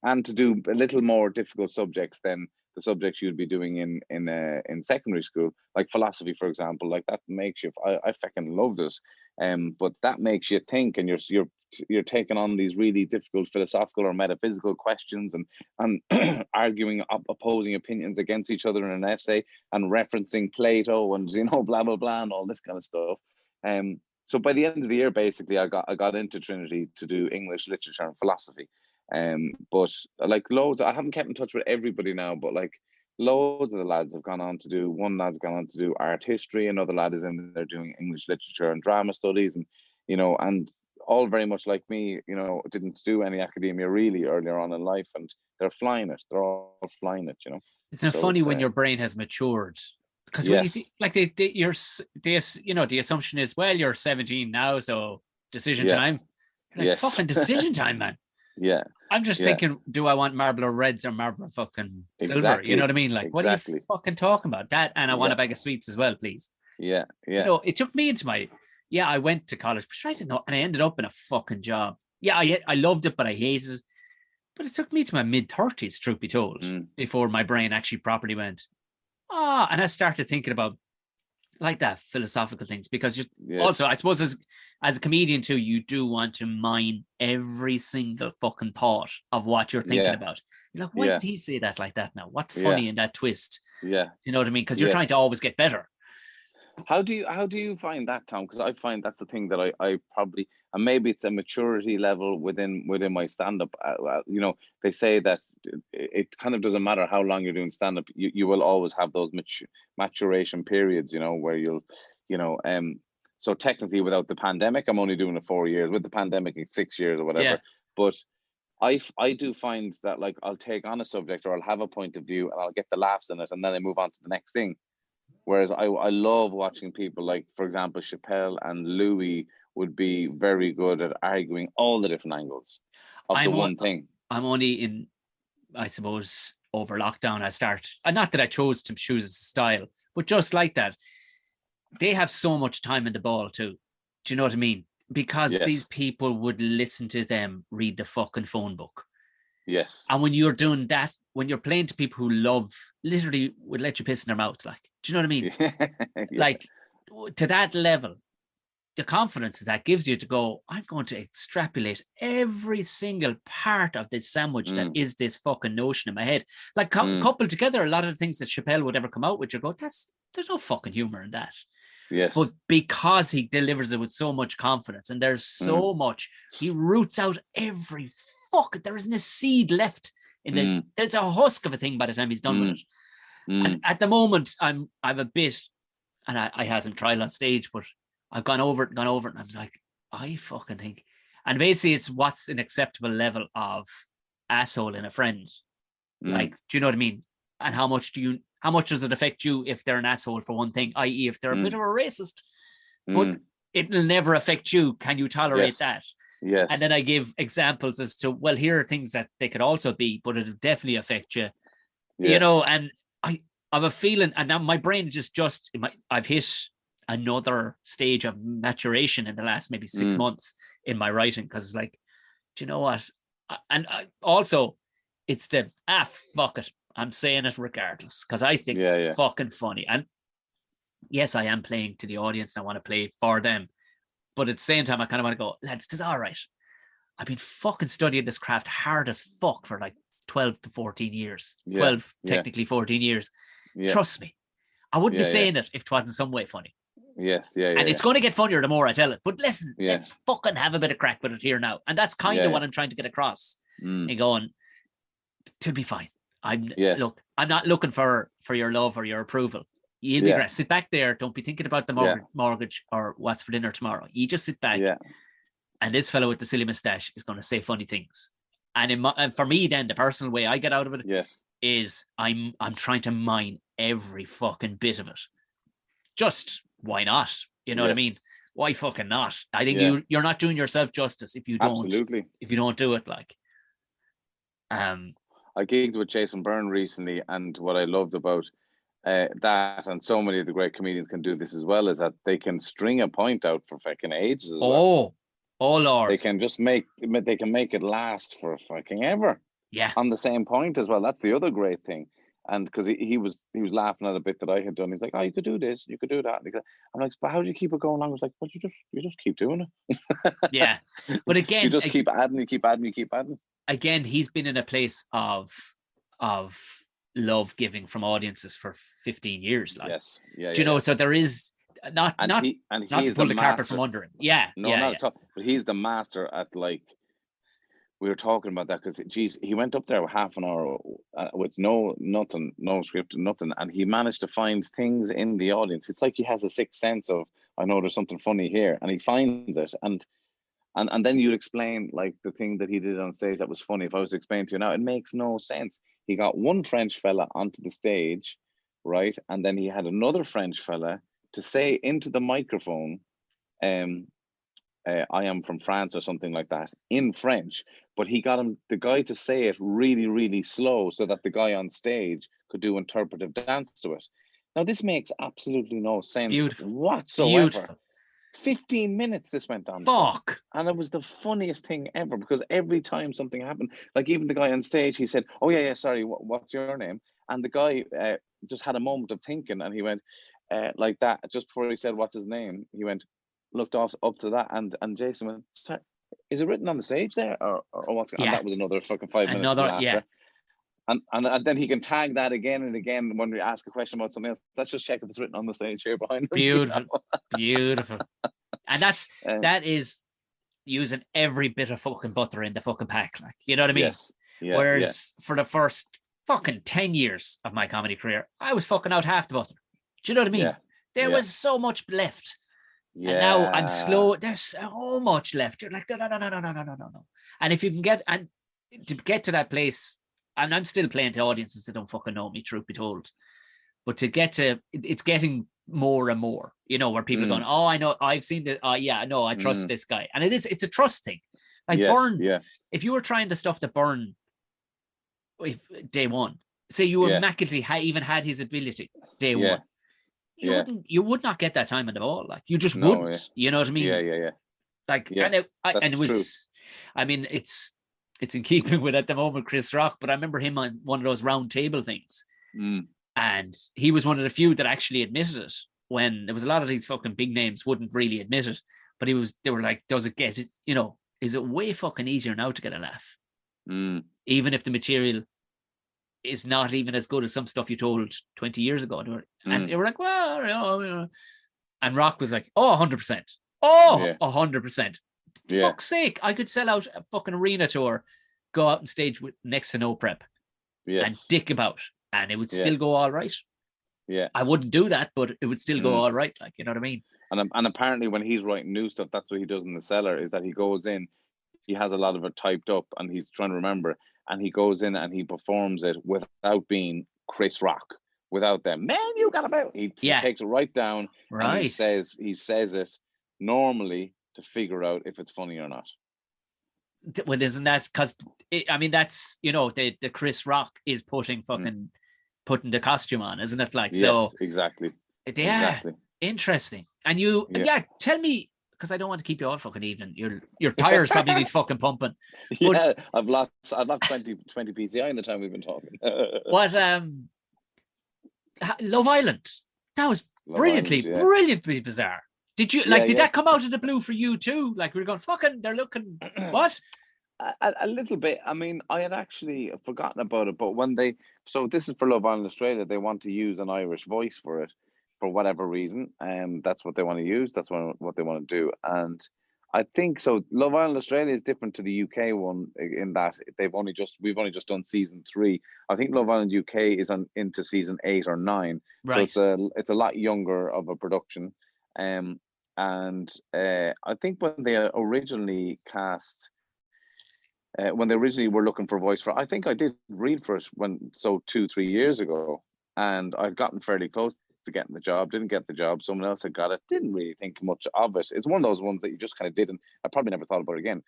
and to do a little more difficult subjects than the subjects you'd be doing in secondary school, like philosophy, for example. Like, that makes you, I fucking love this, but that makes you think, and you're taking on these really difficult philosophical or metaphysical questions and arguing opposing opinions against each other in an essay and referencing Plato and blah blah blah and all this kind of stuff. So by the end of the year, basically, I got into Trinity to do English literature and philosophy. But like loads, I haven't kept in touch with everybody now, but like loads of the lads have gone on to do, one lad's gone on to do art history, another lad is in there doing English literature and drama studies, and and all very much like me, didn't do any academia really earlier on in life, and they're flying it. They're all flying it, Isn't it funny when your brain has matured? Because when you see, like, the assumption is, well, you're 17 now, so decision time. You're like, fucking decision time, man. Yeah. I'm just thinking, do I want Marlboro Reds or Marlboro fucking silver? You know what I mean? Like, what are you fucking talking about? That, and I want a bag of sweets as well, please. Yeah. It took me into I went to college, but I didn't know, and I ended up in a fucking job. Yeah, I loved it, but I hated it. But it took me to my mid-30s, truth be told, before my brain actually properly went, and I started thinking about, like, that philosophical things, because also, I suppose, as a comedian too, you do want to mine every single fucking thought of what you're thinking about. You're like, why did he say that like that now? What's funny in that twist? Yeah. You know what I mean? Because you're trying to always get better. How do you find that, Tom? Because I find that's the thing that I probably, and maybe it's a maturity level within my stand-up. They say that it kind of doesn't matter how long you're doing stand-up, you will always have those maturation periods, where you'll, so technically without the pandemic, I'm only doing it 4 years. With the pandemic, it's 6 years or whatever. Yeah. But I do find that, like, I'll take on a subject or I'll have a point of view and I'll get the laughs in it, and then I move on to the next thing. Whereas I love watching people like, for example, Chappelle and Louis would be very good at arguing all the different angles of the one thing. I'm only in, I suppose, over lockdown, I start, and not that I chose to choose a style, but just like that, they have so much time in the ball too. Do you know what I mean? Because these people would listen to them read the fucking phone book. Yes. And when you're doing that, when you're playing to people who love, literally would let you piss in their mouth, like, do you know what I mean? Like, to that level, the confidence that gives you to go, I'm going to extrapolate every single part of this sandwich that is this fucking notion in my head. Like coupled together, a lot of the things that Chappelle would ever come out with, you go, there's no fucking humor in that. Yes. But because he delivers it with so much confidence and there's so much, he roots out every there isn't a seed left in there's a husk of a thing by the time he's done with it. And at the moment, I'm a bit, and I hasn't tried on stage, but I've gone over it, and I was like, I fucking think, and basically it's what's an acceptable level of asshole in a friend. Like, do you know what I mean? And how much does it affect you if they're an asshole for one thing, i.e. if they're a bit of a racist, but it'll never affect you. Can you tolerate that? Yes. And then I give examples as to, well, here are things that they could also be, but it'll definitely affect you. Yeah. You know, and I have a feeling, and now my brain I've hit another stage of maturation in the last maybe 6 months in my writing, because it's like, do you know what? And also, it's the fuck it, I'm saying it regardless, because I think it's fucking funny. And yes, I am playing to the audience and I want to play for them, but at the same time I kind of want to go, lads, it's all right. I've been fucking studying this craft hard as fuck for like 12 to 14 years. 12, technically 14 years. Trust me, I wouldn't be saying it if it wasn't some way funny. Yes, and it's going to get funnier the more I tell it. But listen, let's fucking have a bit of crack with it here now. And that's kind of what I'm trying to get across. And going, to be fine. I'm not looking for your love or your approval. You'll be great. Sit back there. Don't be thinking about the mortgage or what's for dinner tomorrow. You just sit back. And this fellow with the silly mustache is going to say funny things. And for me, then the personal way I get out of it is I'm trying to mine every fucking bit of it. Just why not? You know what I mean? Why fucking not? I think you're not doing yourself justice if you don't. Absolutely. If you don't do it, like. I gigged with Jason Byrne recently, and what I loved about that, and so many of the great comedians can do this as well, is that they can string a point out for fucking ages as well. Oh Lord. They can make it last for fucking ever. Yeah. On the same point as well. That's the other great thing. And because he was laughing at a bit that I had done. He's like, oh, you could do this, you could do that. I'm like, but how do you keep it going along? I was like, well, you just keep doing it. Yeah. But again, you just keep adding, you keep adding, you keep adding. Again, he's been in a place of love giving from audiences for 15 years. Like. Yes. Yeah. Do you know? So there is not to pull the carpet from under him. Yeah. No, not at all. But he's the master at, like, we were talking about that because, geez, he went up there with half an hour with nothing, no script, nothing, and he managed to find things in the audience. It's like he has a sixth sense of, I know there's something funny here, and he finds it, and then you'd explain, like, the thing that he did on stage that was funny. If I was explaining to you now, it makes no sense. He got one French fella onto the stage, right, and then he had another French fella to say into the microphone, I am from France or something like that in French, but he got the guy to say it really, really slow so that the guy on stage could do interpretive dance to it. Now, this makes absolutely no sense whatsoever. Beautiful. 15 minutes this went on. Fuck. And it was the funniest thing ever, because every time something happened, like even the guy on stage, he said, oh yeah, sorry, what's your name? And the guy just had a moment of thinking, and he went like that. Just before he said, what's his name? He went, looked up to that, and Jason went, sorry, is it written on the stage there, or what's? And that was another fucking 5 minutes. And then he can tag that again and again when we ask a question about something else. Let's just check if it's written on the stage here behind us. Beautiful. And that is using every bit of fucking butter in the fucking pack, like, you know what I mean? Yes. Yeah, Whereas for the first fucking 10 years of my comedy career, I was fucking out half the butter. Do you know what I mean? Yeah. There was so much left. Yeah. And now I'm slow. There's so much left. You're like, no. And if you can get to that place, and I'm still playing to audiences that don't fucking know me, truth be told. But to get to, it's getting more and more, you know, where people are going, oh, I know, I've seen this. Yeah, no, I trust this guy. And it's a trust thing. Like Byrne, if you were trying the stuff that Byrne, day one, say you immaculately even had his ability day one, you would not get that time in the ball. Like, you just wouldn't. You know what I mean? Yeah. Like, and it was, true. I mean, it's in keeping with, at the moment, Chris Rock, but I remember him on one of those round table things. And he was one of the few that actually admitted it, when there was a lot of these fucking big names wouldn't really admit it. But they were like, does it get it? Is it way fucking easier now to get a laugh? Even if the material is not even as good as some stuff you told 20 years ago. And they were like, well, and Rock was like, oh, 100%. Oh, 100%. Yeah. Fuck's sake, I could sell out a fucking arena tour, go out on stage with next to no prep and dick about, and it would still go all right. Yeah. I wouldn't do that, but it would still go all right. Like, you know what I mean? And apparently when he's writing new stuff, that's what he does in the cellar, is that he goes in, he has a lot of it typed up and he's trying to remember, and he goes in and he performs it without being Chris Rock, without them. Man, you got about. He takes it right down, and he says it normally to figure out if it's funny or not. Well, isn't that because that's the Chris Rock is putting the costume on, isn't it? Like, so exactly. Exactly. Interesting. And you, tell me, because I don't want to keep you all fucking evening. Your tires probably need fucking pumping. But, I've lost 20 PCI in the time we've been talking. What Love Island? That was brilliantly bizarre. Did you did that come out of the blue for you too? Like, we were going, fucking, they're looking what? A little bit. I mean, I had actually forgotten about it, but so this is for Love Island Australia, they want to use an Irish voice for it for whatever reason. That's what they want to use. That's what they want to do. And I think so. Love Island Australia is different to the UK one in that we've only just done season 3. I think Love Island UK is into season 8 or 9. Right. So it's a lot younger of a production. And I think when they originally were looking for a voice for, I think I did read for it 2-3 years ago, and I'd gotten fairly close to getting the job, didn't get the job. Someone else had got it, didn't really think much of it. It's one of those ones that you just kind of didn't. I probably never thought about it again.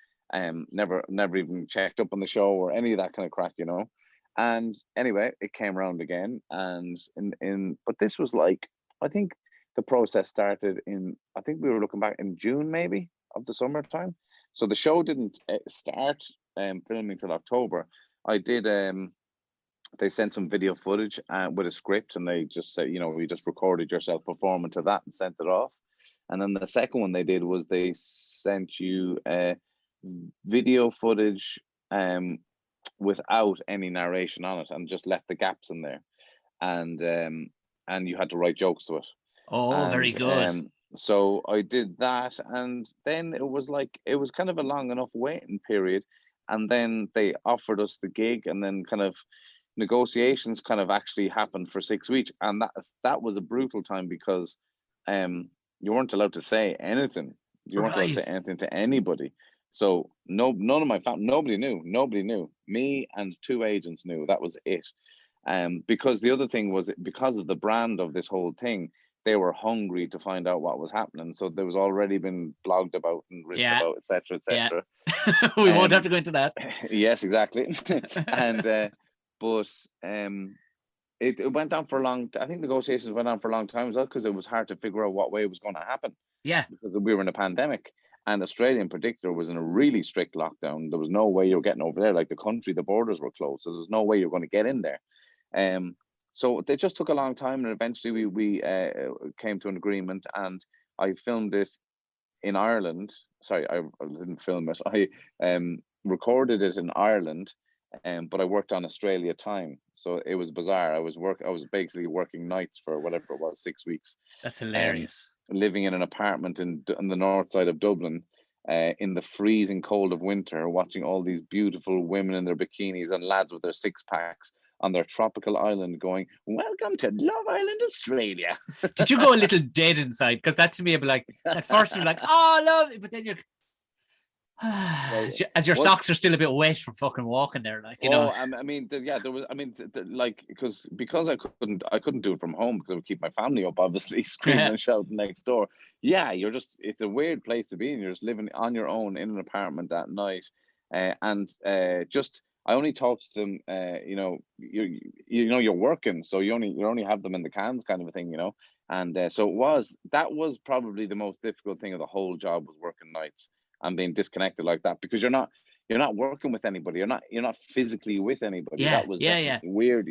Never even checked up on the show or any of that kind of crack, And anyway, it came around again, and but this was like, I think the process started I think we were looking back in June maybe of the summertime. So the show didn't start filming till October. I did. They sent some video footage with a script, and they just said, you just recorded yourself performing to that and sent it off. And then the second one they did was they sent you video footage without any narration on it, and just left the gaps in there, and you had to write jokes to it. Oh, very good. So I did that, and then it was kind of a long enough waiting period, and then they offered us the gig, and then kind of negotiations kind of actually happened for 6 weeks, and that was a brutal time because you weren't allowed to say anything. You weren't allowed to say anything to anybody. So none of my family, nobody knew. Me and 2 agents knew. That was it. Because the other thing was, because of the brand of this whole thing, they were hungry to find out what was happening. So there was already been blogged about and written about, etc., etc. Yeah. We won't have to go into that. Yes, exactly. And but it went on for a long. I think negotiations went on for a long time as well, because it was hard to figure out what way it was going to happen. Yeah, because we were in a pandemic, and Australia in particular was in a really strict lockdown. There was no way you were getting over there. Like, the borders were closed, so there was no way you were going to get in there. So it just took a long time, and eventually we came to an agreement, and I filmed this in Ireland. Sorry, I didn't film it. I recorded it in Ireland, but I worked on Australia time, so it was bizarre. I was basically working nights for whatever it was, 6 weeks. That's hilarious. Living in an apartment on the north side of Dublin, in the freezing cold of winter, watching all these beautiful women in their bikinis and lads with their 6-packs on their tropical island going, "Welcome to Love Island, Australia." Did you go a little dead inside? Because that to me, I'd be like, at first you're like, "Oh, love," but then you're as your socks are still a bit wet from fucking walking there, like, you know. I mean, there was. I mean, like, because I couldn't do it from home, because I would keep my family up, obviously, screaming and shouting next door. Yeah, it's a weird place to be, and you're just living on your own in an apartment at night, and I only talk to them. You're working, so you only have them in the cans, kind of a thing, And so that was probably the most difficult thing of the whole job, was working nights and being disconnected like that, because you're not working with anybody. You're not physically with anybody. Yeah, that was weird,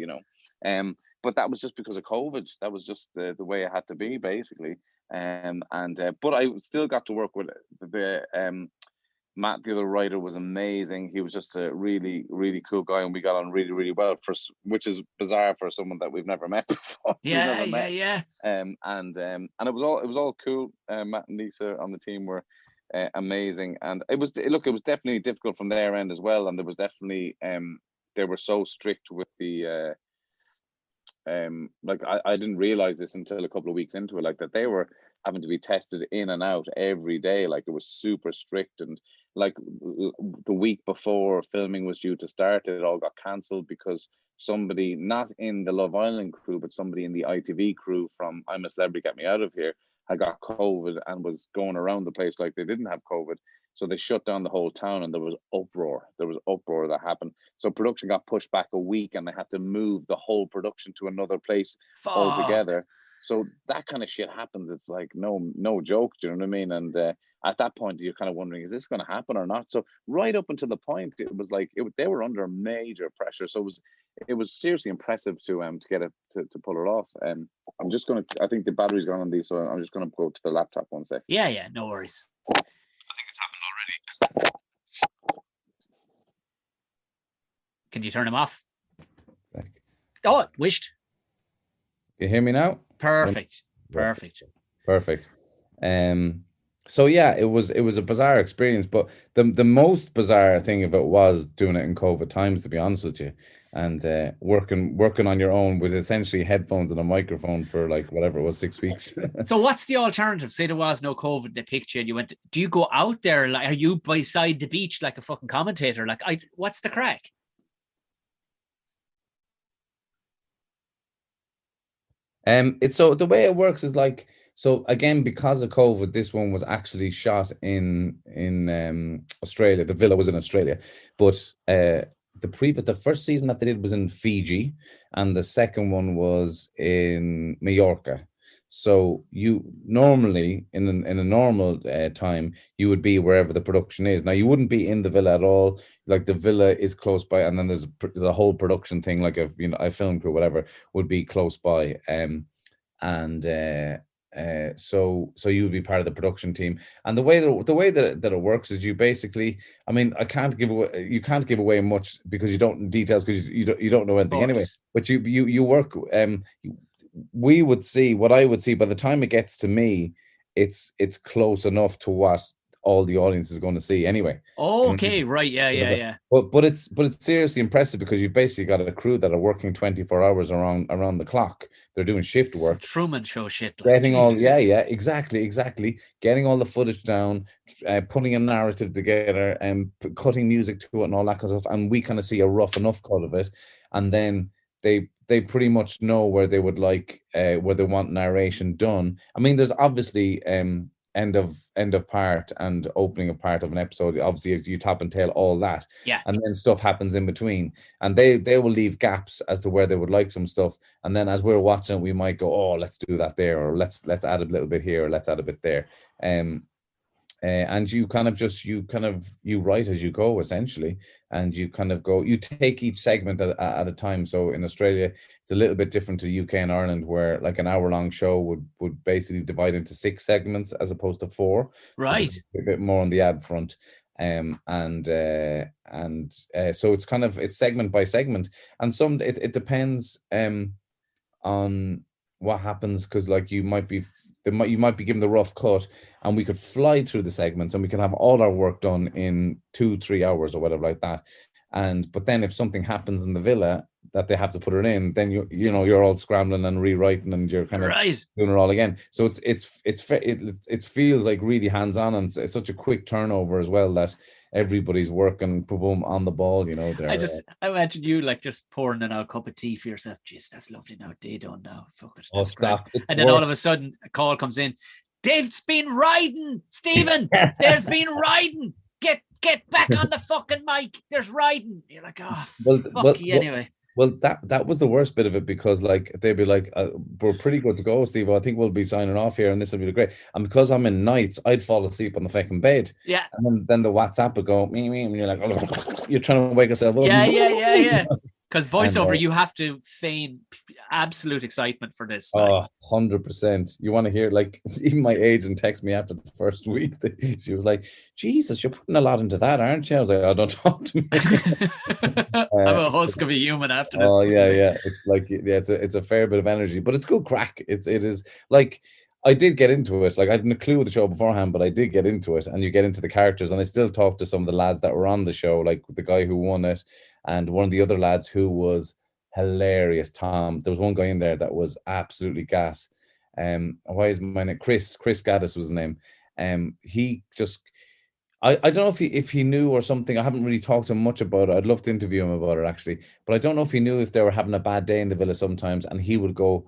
But that was just because of COVID. That was just the way it had to be, basically. But I still got to work with the Matt, the other writer, was amazing. He was just a really, really cool guy, and we got on really, really well. Which is bizarre for someone that we've never met before. Yeah. And it was all cool. Matt and Lisa on the team were amazing, and it was definitely difficult from their end as well. And there was definitely they were so strict with the like I didn't realize this until a couple of weeks into it, like that they were having to be tested in and out every day. Like it was super strict, and like the week before filming was due to start, it all got cancelled because somebody not in the Love Island crew, but somebody in the ITV crew from I'm a Celebrity, Get Me Out of Here had got COVID and was going around the place like they didn't have COVID. So they shut down the whole town, and there was uproar. There was uproar that happened. So production got pushed back a week, and they had to move the whole production to another place altogether. So that kind of shit happens. It's like no joke. Do you know what I mean? And at that point, you're kind of wondering, is this going to happen or not? So right up until the point, it was like they were under major pressure. So it was seriously impressive to get it to pull it off. I'm just gonna. I think the battery's gone on these, so I'm just gonna go to the laptop one sec. Yeah, no worries. I think it's happened already. Can you turn him off? Oh, it wished. You hear me now? Perfect. So yeah, it was a bizarre experience, but the most bizarre thing of it was doing it in COVID times, to be honest with you, and working on your own with essentially headphones and a microphone for like whatever it was, 6 weeks. So what's the alternative? Say there was no COVID, they picked you and you went. Do you go out there? Like, are you beside the beach like a fucking commentator? Like, what's the crack? So the way it works is like, so again, because of COVID, this one was actually shot in Australia. The villa was in Australia, but the first season that they did was in Fiji, and the second one was in Mallorca. So you normally in a normal time, you would be wherever the production is. Now you wouldn't be in the villa at all. Like the villa is close by, and then there's a whole production thing, like a film crew, whatever, would be close by. So you would be part of the production team. And the way that it works is you basically, I mean, you can't give away much because you don't details because you don't know anything anyway. But you work. We would see what I would see by the time it gets to me, it's close enough to what all the audience is going to see anyway. Oh, okay, right, yeah. But it's seriously impressive because you've basically got a crew that are working 24 hours around the clock. They're doing shift work. Truman Show shit. Like, exactly. Getting all the footage down, putting a narrative together, and cutting music to it and all that kind of stuff. And we kind of see a rough enough cut of it, and then they pretty much know where they would like where they want narration done. I mean, there's obviously end of part and opening of part of an episode. Obviously, if you top and tail all that, and then stuff happens in between, and they will leave gaps as to where they would like some stuff. And then as we're watching it, we might go, oh, let's do that there, or let's add a little bit here, or let's add a bit there. And you write as you go essentially, and you take each segment at a time. So in Australia, it's a little bit different to UK and Ireland, where like an hour-long show would basically divide into 6 segments as opposed to 4. Right. So a bit more on the ad front. So it's segment by segment, and it depends on what happens, because like you might be given the rough cut, and we could fly through the segments and we can have all our work done in 2-3 hours or whatever like that. But then if something happens in the villa that they have to put it in, then you're all scrambling and rewriting, and you're kind of doing it all again. So it feels like really hands-on, and it's such a quick turnover as well that everybody's working boom on the ball. I imagine you like just pouring in a cup of tea for yourself. Jeez, that's lovely. Now day done now. Fuck it. Oh, stop. And then all of a sudden a call comes in. Dave's been riding, Stephen. There's been riding. Get back on the fucking mic. There's riding. You're like, anyway. Well, that was the worst bit of it, because like they'd be like, we're pretty good to go, Steve. I think we'll be signing off here, and this will be great. And because I'm in nights, I'd fall asleep on the fucking bed. Yeah. And then the WhatsApp would go, me, and you're like, oh, you're trying to wake yourself up. Yeah. Because voiceover, you have to feign. absolute excitement for this. Oh, 100%. You want to hear, like, even my agent texted me after the first week. She was like, Jesus, you're putting a lot into that, aren't you? I was like, oh, don't talk to me. I'm a husk of a human after this. Oh, yeah. It's like, yeah, it's a fair bit of energy, but it's good crack. It is like, I did get into it. Like, I didn't clue the show beforehand, but I did get into it, and you get into the characters. And I still talk to some of the lads that were on the show, like the guy who won it, and one of the other lads who was hilarious, Tom. There was one guy in there that was absolutely gas. Why is my name? Chris Gaddis was his name. He just, I don't know if he knew or something. I haven't really talked to him much about it. I'd love to interview him about it, actually, but I don't know if he knew if they were having a bad day in the villa sometimes, and he would go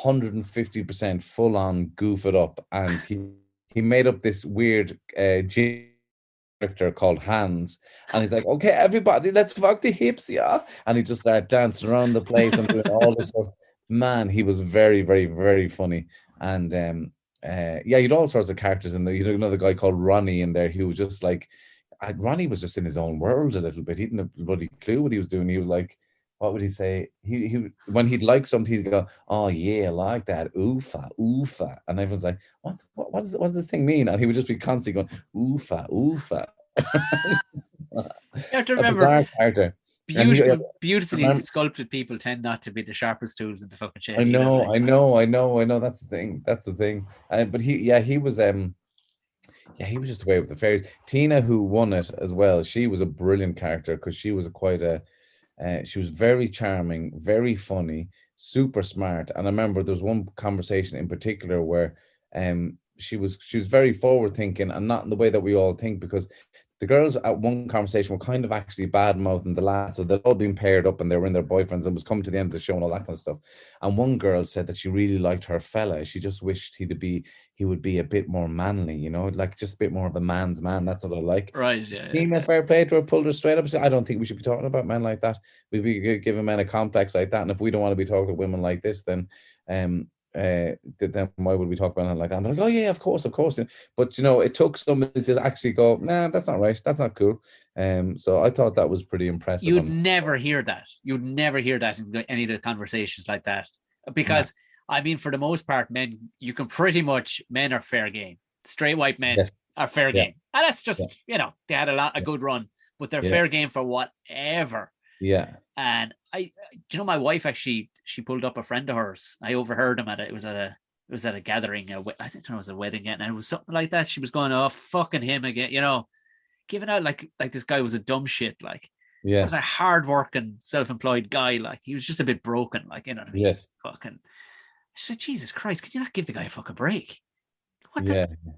150% full on goof it up, and he made up this weird character called Hans, and he's like, okay, everybody, let's fuck the hips, yeah, and he just started dancing around the place and doing all this stuff. Man, he was very, very, very funny. And yeah, you'd all sorts of characters in there. You know, another guy called Ronnie in there. He was just like, Ronnie was just in his own world a little bit. He didn't have a bloody clue what he was doing. He was like, what would he say? He when he'd like something, he'd go, "Oh yeah, I like that, oofa, oofa," and everyone's like, what does this thing mean?" And he would just be constantly going, "Oofa, oofa." You have to remember, character. Beautifully sculpted people tend not to be the sharpest tools in the fucking shed. I know. That's the thing. But he was just away with the fairies. Tina, who won it as well, she was a brilliant character because she was she was very charming, very funny, super smart. And I remember there was one conversation in particular where she was very forward thinking, and not in the way that we all think, because the girls at one conversation were kind of actually bad mouthing the lads. So they'd all been paired up and they were in their boyfriends and was coming to the end of the show and all that kind of stuff. And one girl said that she really liked her fella. She just wished he would be a bit more manly, you know, like just a bit more of a man's man. That's what I like. Right. Yeah. Team fair play to her, pulled her straight up. I don't think we should be talking about men like that. We'd be giving men a complex like that. And if we don't want to be talking to women like this, then then why would we talk about it like that? And they're like, oh yeah, of course. But you know, it took somebody to actually go, nah, that's not right, that's not cool. So I thought that was pretty impressive. You'd never hear that in any of the conversations like that, because I mean, for the most part, men are fair game. Straight white men are fair game, and that's just you know, they had a good run, but they're fair game for whatever. And you know, my wife actually, she pulled up a friend of hers. I overheard him it was at a gathering. I think it was a wedding, and it was something like that. She was going, "Oh, fucking him again," you know, giving out like this guy was a dumb shit. Like, he was a hardworking, self-employed guy. Like, he was just a bit broken. Like, you know what I mean? Yes. Fucking. I said, Jesus Christ, can you not give the guy a fucking break?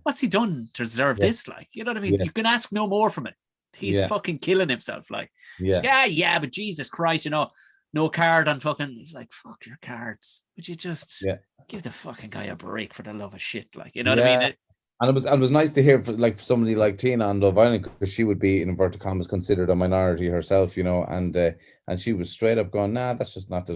What's he done to deserve this? Like, you know what I mean? You can ask no more from it. He's fucking killing himself. Like, but Jesus Christ, you know, no card on fucking. He's like, fuck your cards. Would you just give the fucking guy a break, for the love of shit? Like, you know what I mean? And it was nice to hear for somebody like Tina on Love Island, because she would be, in inverted commas, considered a minority herself, you know, and she was straight up going, nah, that's not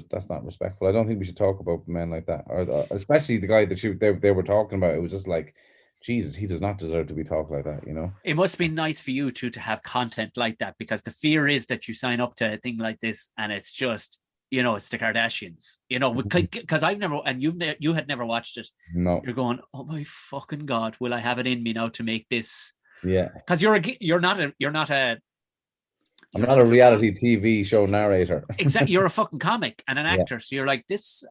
respectful. I don't think we should talk about men like that, or especially the guy that they were talking about. It was just like, Jesus, he does not deserve to be talked like that, you know. It must be nice for you to have content like that, because the fear is that you sign up to a thing like this and it's just, you know, it's the Kardashians, you know, because I've never, and you had never watched it. No. You're going, oh my fucking God, will I have it in me now to make this? Yeah. Because you're not a I'm not a reality TV show narrator. Exactly. You're a fucking comic and an actor. So you're like,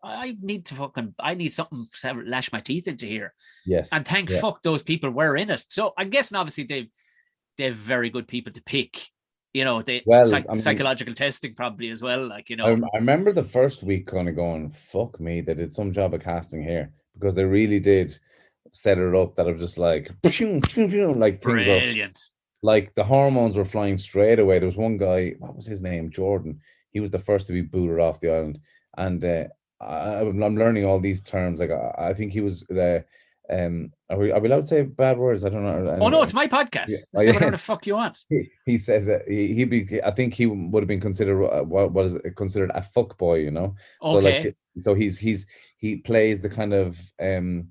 I need something to lash my teeth into here. Yes. And thank fuck those people were in it. So I'm guessing obviously they've very good people to pick. You know, psychological testing probably as well. Like, you know. I remember the first week kind of going, fuck me, they did some job of casting here, because they really did set it up that it was just like, like brilliant. Like the hormones were flying straight away. There was one guy, what was his name? Jordan. He was the first to be booted off the island. And I'm learning all these terms. Like I think he was are we allowed to say bad words? I don't know. Oh no, it's my podcast. Say whatever the fuck you want. He says I think he would have been considered what is it, considered a fuck boy, you know. Okay. So he plays the kind of how do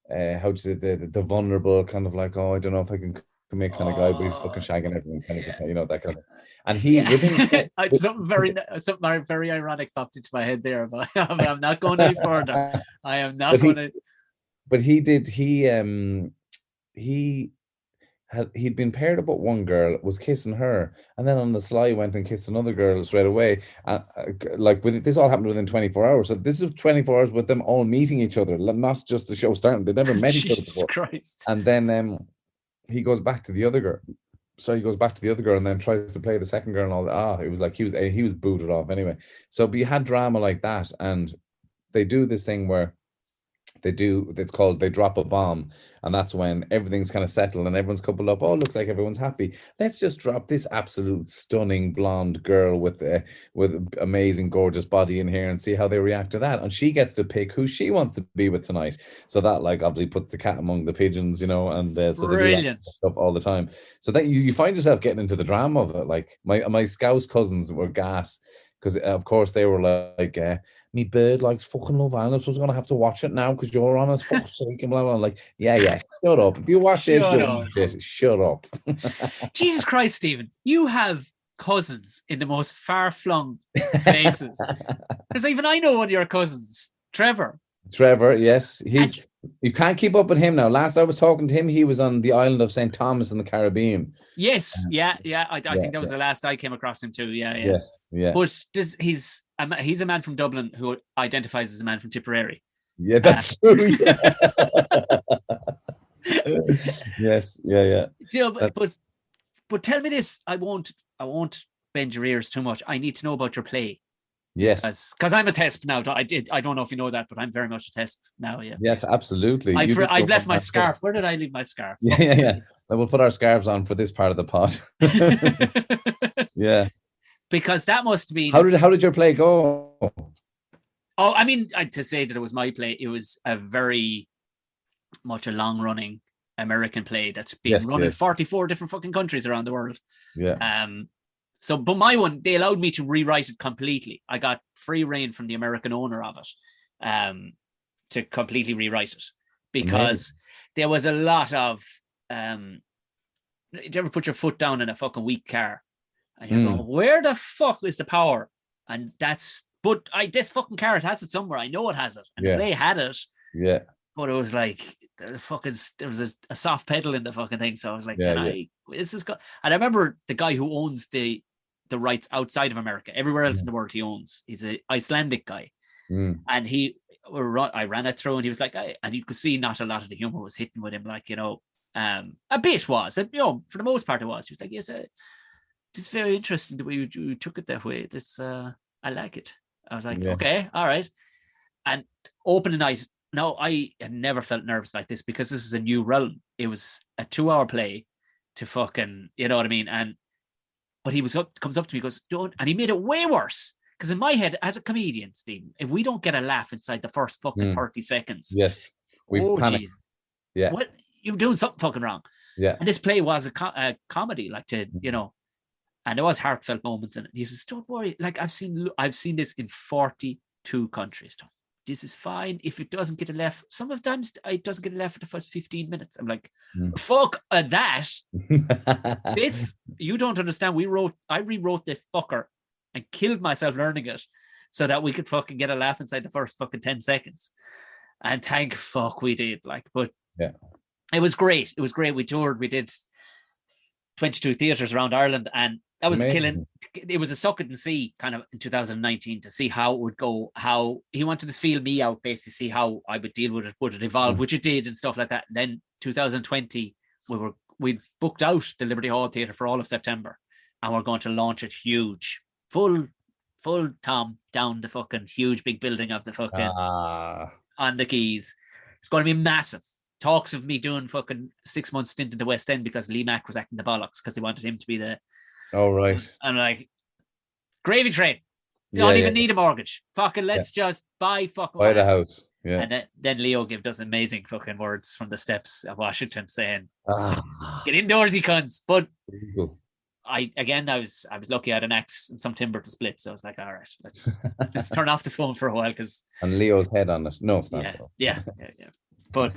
you say the vulnerable kind of like, oh, I don't know if I can commit kind of guy, but he's fucking shagging everyone, kind of, you know, that kind of. And he Yeah. within something very ironic popped into my head there, but I'm not going any further. I am not going to. But he'd been paired up with one girl, was kissing her, and then on the sly went and kissed another girl straight away. Like this all happened within 24 hours. So this is 24 hours with them all meeting each other, not just the show starting. They never met each other before. Christ. And then he goes back to the other girl. So he goes back to the other girl and then tries to play the second girl and all that. It was like he was booted off anyway. So but you had drama like that, and they do this thing where it's called they drop a bomb, and that's when everything's kind of settled and everyone's coupled up. Oh, looks like everyone's happy. Let's just drop this absolute stunning blonde girl with amazing gorgeous body in here and see how they react to that. And she gets to pick who she wants to be with tonight. So that like obviously puts the cat among the pigeons, you know. And so they do that stuff all the time. So that you find yourself getting into the drama of it. Like my Scouse cousins were gas. Because of course they were like, me bird likes fucking Love Island, so I was gonna have to watch it now because you're on, as fuck's sake, and blah blah. Like, yeah, shut up. If you watch this, shut up. Jesus Christ, Stephen, you have cousins in the most far-flung places. Because even I know one of your cousins, Trevor, yes, you can't keep up with him now. Last I was talking to him, he was on the island of St. Thomas in the Caribbean. Yes, I think that was the last I came across him too. Yeah. Yes, yeah. But he's a man from Dublin who identifies as a man from Tipperary. Yeah, that's true. Yeah. Yes, yeah. You know, but tell me this. I won't bend your ears too much. I need to know about your play. Yes, because I'm a TESP now. I don't know if you know that, but I'm very much a TESP now. Yeah. Yes, absolutely. I've left my scarf. Where did I leave my scarf? Yeah. We'll put our scarves on for this part of the pod. Yeah. Because that must be. How did your play go? Oh, I mean, to say that it was my play, it was a very much a long-running American play that's been run in 44 different fucking countries around the world. Yeah. So, but my one, they allowed me to rewrite it completely. I got free reign from the American owner of it to completely rewrite it because there was a lot of. Did you ever put your foot down in a fucking weak car and you're going, where the fuck is the power? And this fucking car, it has it somewhere. I know it has it, and the play had it. Yeah, but it was like there was a soft pedal in the fucking thing. So I was like, this is good. And I remember the guy who owns the rights outside of America, everywhere else in the world he owns. He's an Icelandic guy. And I ran it through and he was like, and you could see not a lot of the humor was hitting with him. Like, you know, a bit was, you know, for the most part it was. He was like, yes, it's very interesting the way you took it that way. This, I like it. I was like, okay, all right. And opening night, no, I had never felt nervous like this because this is a new realm. It was a 2-hour play to fucking, you know what I mean? But he comes up to me, goes, don't, and he made it way worse. Because in my head, as a comedian, Stephen, if we don't get a laugh inside the first fucking 30 seconds, we panic. Geez, yeah, what, you're doing something fucking wrong. Yeah, and this play was a comedy, like to, you know, and there was heartfelt moments in it. He says, "Don't worry, like I've seen this in 42 countries. Tom. This is fine. If it doesn't get a laugh, sometimes it doesn't get a laugh for the first 15 minutes." I'm like, fuck that. This, you don't understand. I rewrote this fucker and killed myself learning it so that we could fucking get a laugh inside the first fucking 10 seconds. And thank fuck we did. Like, but it was great. It was great. We toured. We did 22 theatres around Ireland, and that was killing. It was a suck it and see kind of in 2019 to see how it would go, how he wanted to feel me out, basically see how I would deal with it, would it evolve, which it did and stuff like that. And then 2020, we booked out the Liberty Hall Theatre for all of September, and we're going to launch it huge, full Tom down the fucking huge big building of the fucking on the Quays. It's going to be massive. Talks of me doing fucking 6 months stint in the West End because Lee Mack was acting the bollocks because they wanted him to be the. Oh, right. And like, gravy train. They don't even need a mortgage. Fucking let's just buy the house. Yeah. And then Leo gave us amazing fucking words from the steps of Washington saying, "Get indoors, you cunts." But I was lucky I had an axe and some timber to split, so I was like, all right, let's turn off the phone for a while because. And Leo's head on it. No, it's not so. Yeah. But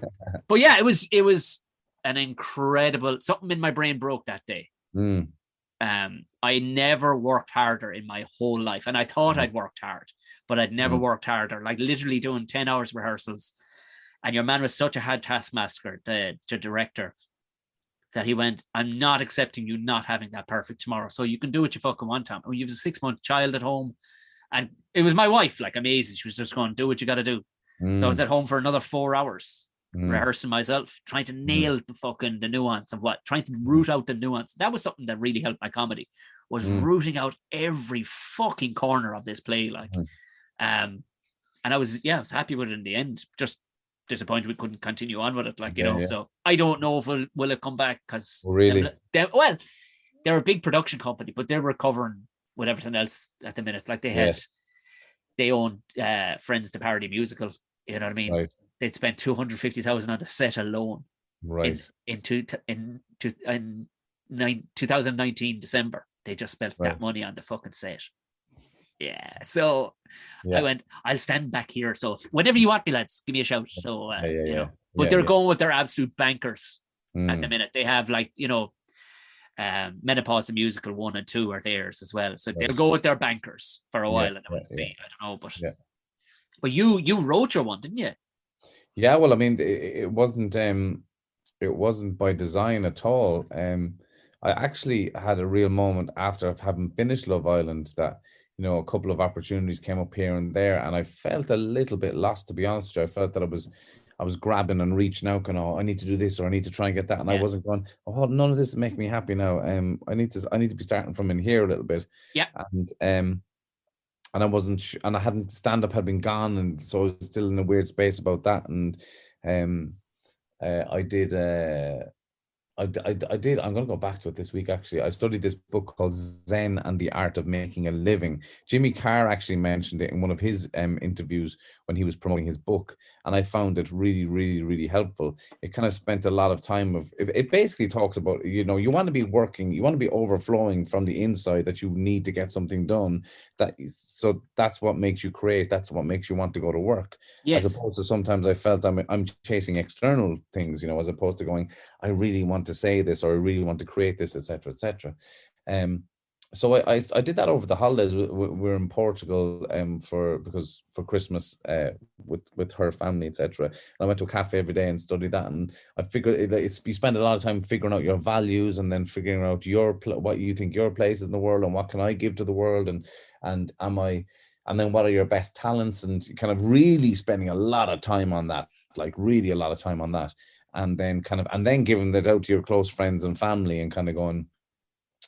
yeah, it was an incredible, something in my brain broke that day. Mm. I never worked harder in my whole life, and I thought I'd worked hard, but I'd never worked harder. Like literally doing 10 hours rehearsals, and your man was such a hard taskmaster, the director, that he went, "I'm not accepting you not having that perfect tomorrow. So you can do what you fucking want, Tom. You have a 6-month child at home." And it was my wife, like amazing. She was just going, "Do what you got to do." So I was at home for another 4 hours rehearsing myself, trying to nail the nuance of trying to root out the nuance. That was something that really helped my comedy, was rooting out every fucking corner of this play. Like, and I was happy with it in the end. Just disappointed we couldn't continue on with it. Like, so I don't know if will it come back, because really, they're a big production company, but they're recovering with everything else at the minute. Like they own Friends the Parody Musical. You know what I mean? Right. They'd spent 250,000 on the set alone. Right. In 2019 December, they just spent that money on the fucking set. Yeah. So I went, I'll stand back here. So whenever you want me, lads, give me a shout. So but they're going with their absolute bankers at the minute. They have Menopause the Musical 1 and 2 are theirs as well. So they'll go with their bankers for a while, and I would say, I don't know, but you wrote your one, didn't you? Yeah, well, I mean, it wasn't by design at all. I actually had a real moment after having finished Love Island that, a couple of opportunities came up here and there, and I felt a little bit lost, to be honest with you. I felt that I was grabbing and reaching out, I need to do this, or I need to try and get that, and I wasn't going, none of this is making me happy now. I need to be starting from in here a little bit. Yeah. And I wasn't, and I hadn't, stand-up had been gone, and so I was still in a weird space about that. And I did, I'm going to go back to it this week, actually. I studied this book called Zen and the Art of Making a Living. Jimmy Carr actually mentioned it in one of his interviews when he was promoting his book, and I found it really, really, really helpful. It kind of spent a lot of time it basically talks about, you want to be working, you want to be overflowing from the inside, that you need to get something done. So that's what makes you create. That's what makes you want to go to work. Yes. As opposed to sometimes I felt I'm chasing external things, as opposed to going, I really want to say this, or I really want to create this, etc., etc. So I did that over the holidays. We're in Portugal for Christmas with her family, etc. I went to a cafe every day and studied that, and I figured you spend a lot of time figuring out your values, and then figuring out what you think your place is in the world, and what can I give to the world, and then what are your best talents, and kind of really spending a lot of time on that, like really a lot of time on that. And then giving that out to your close friends and family, and kind of going,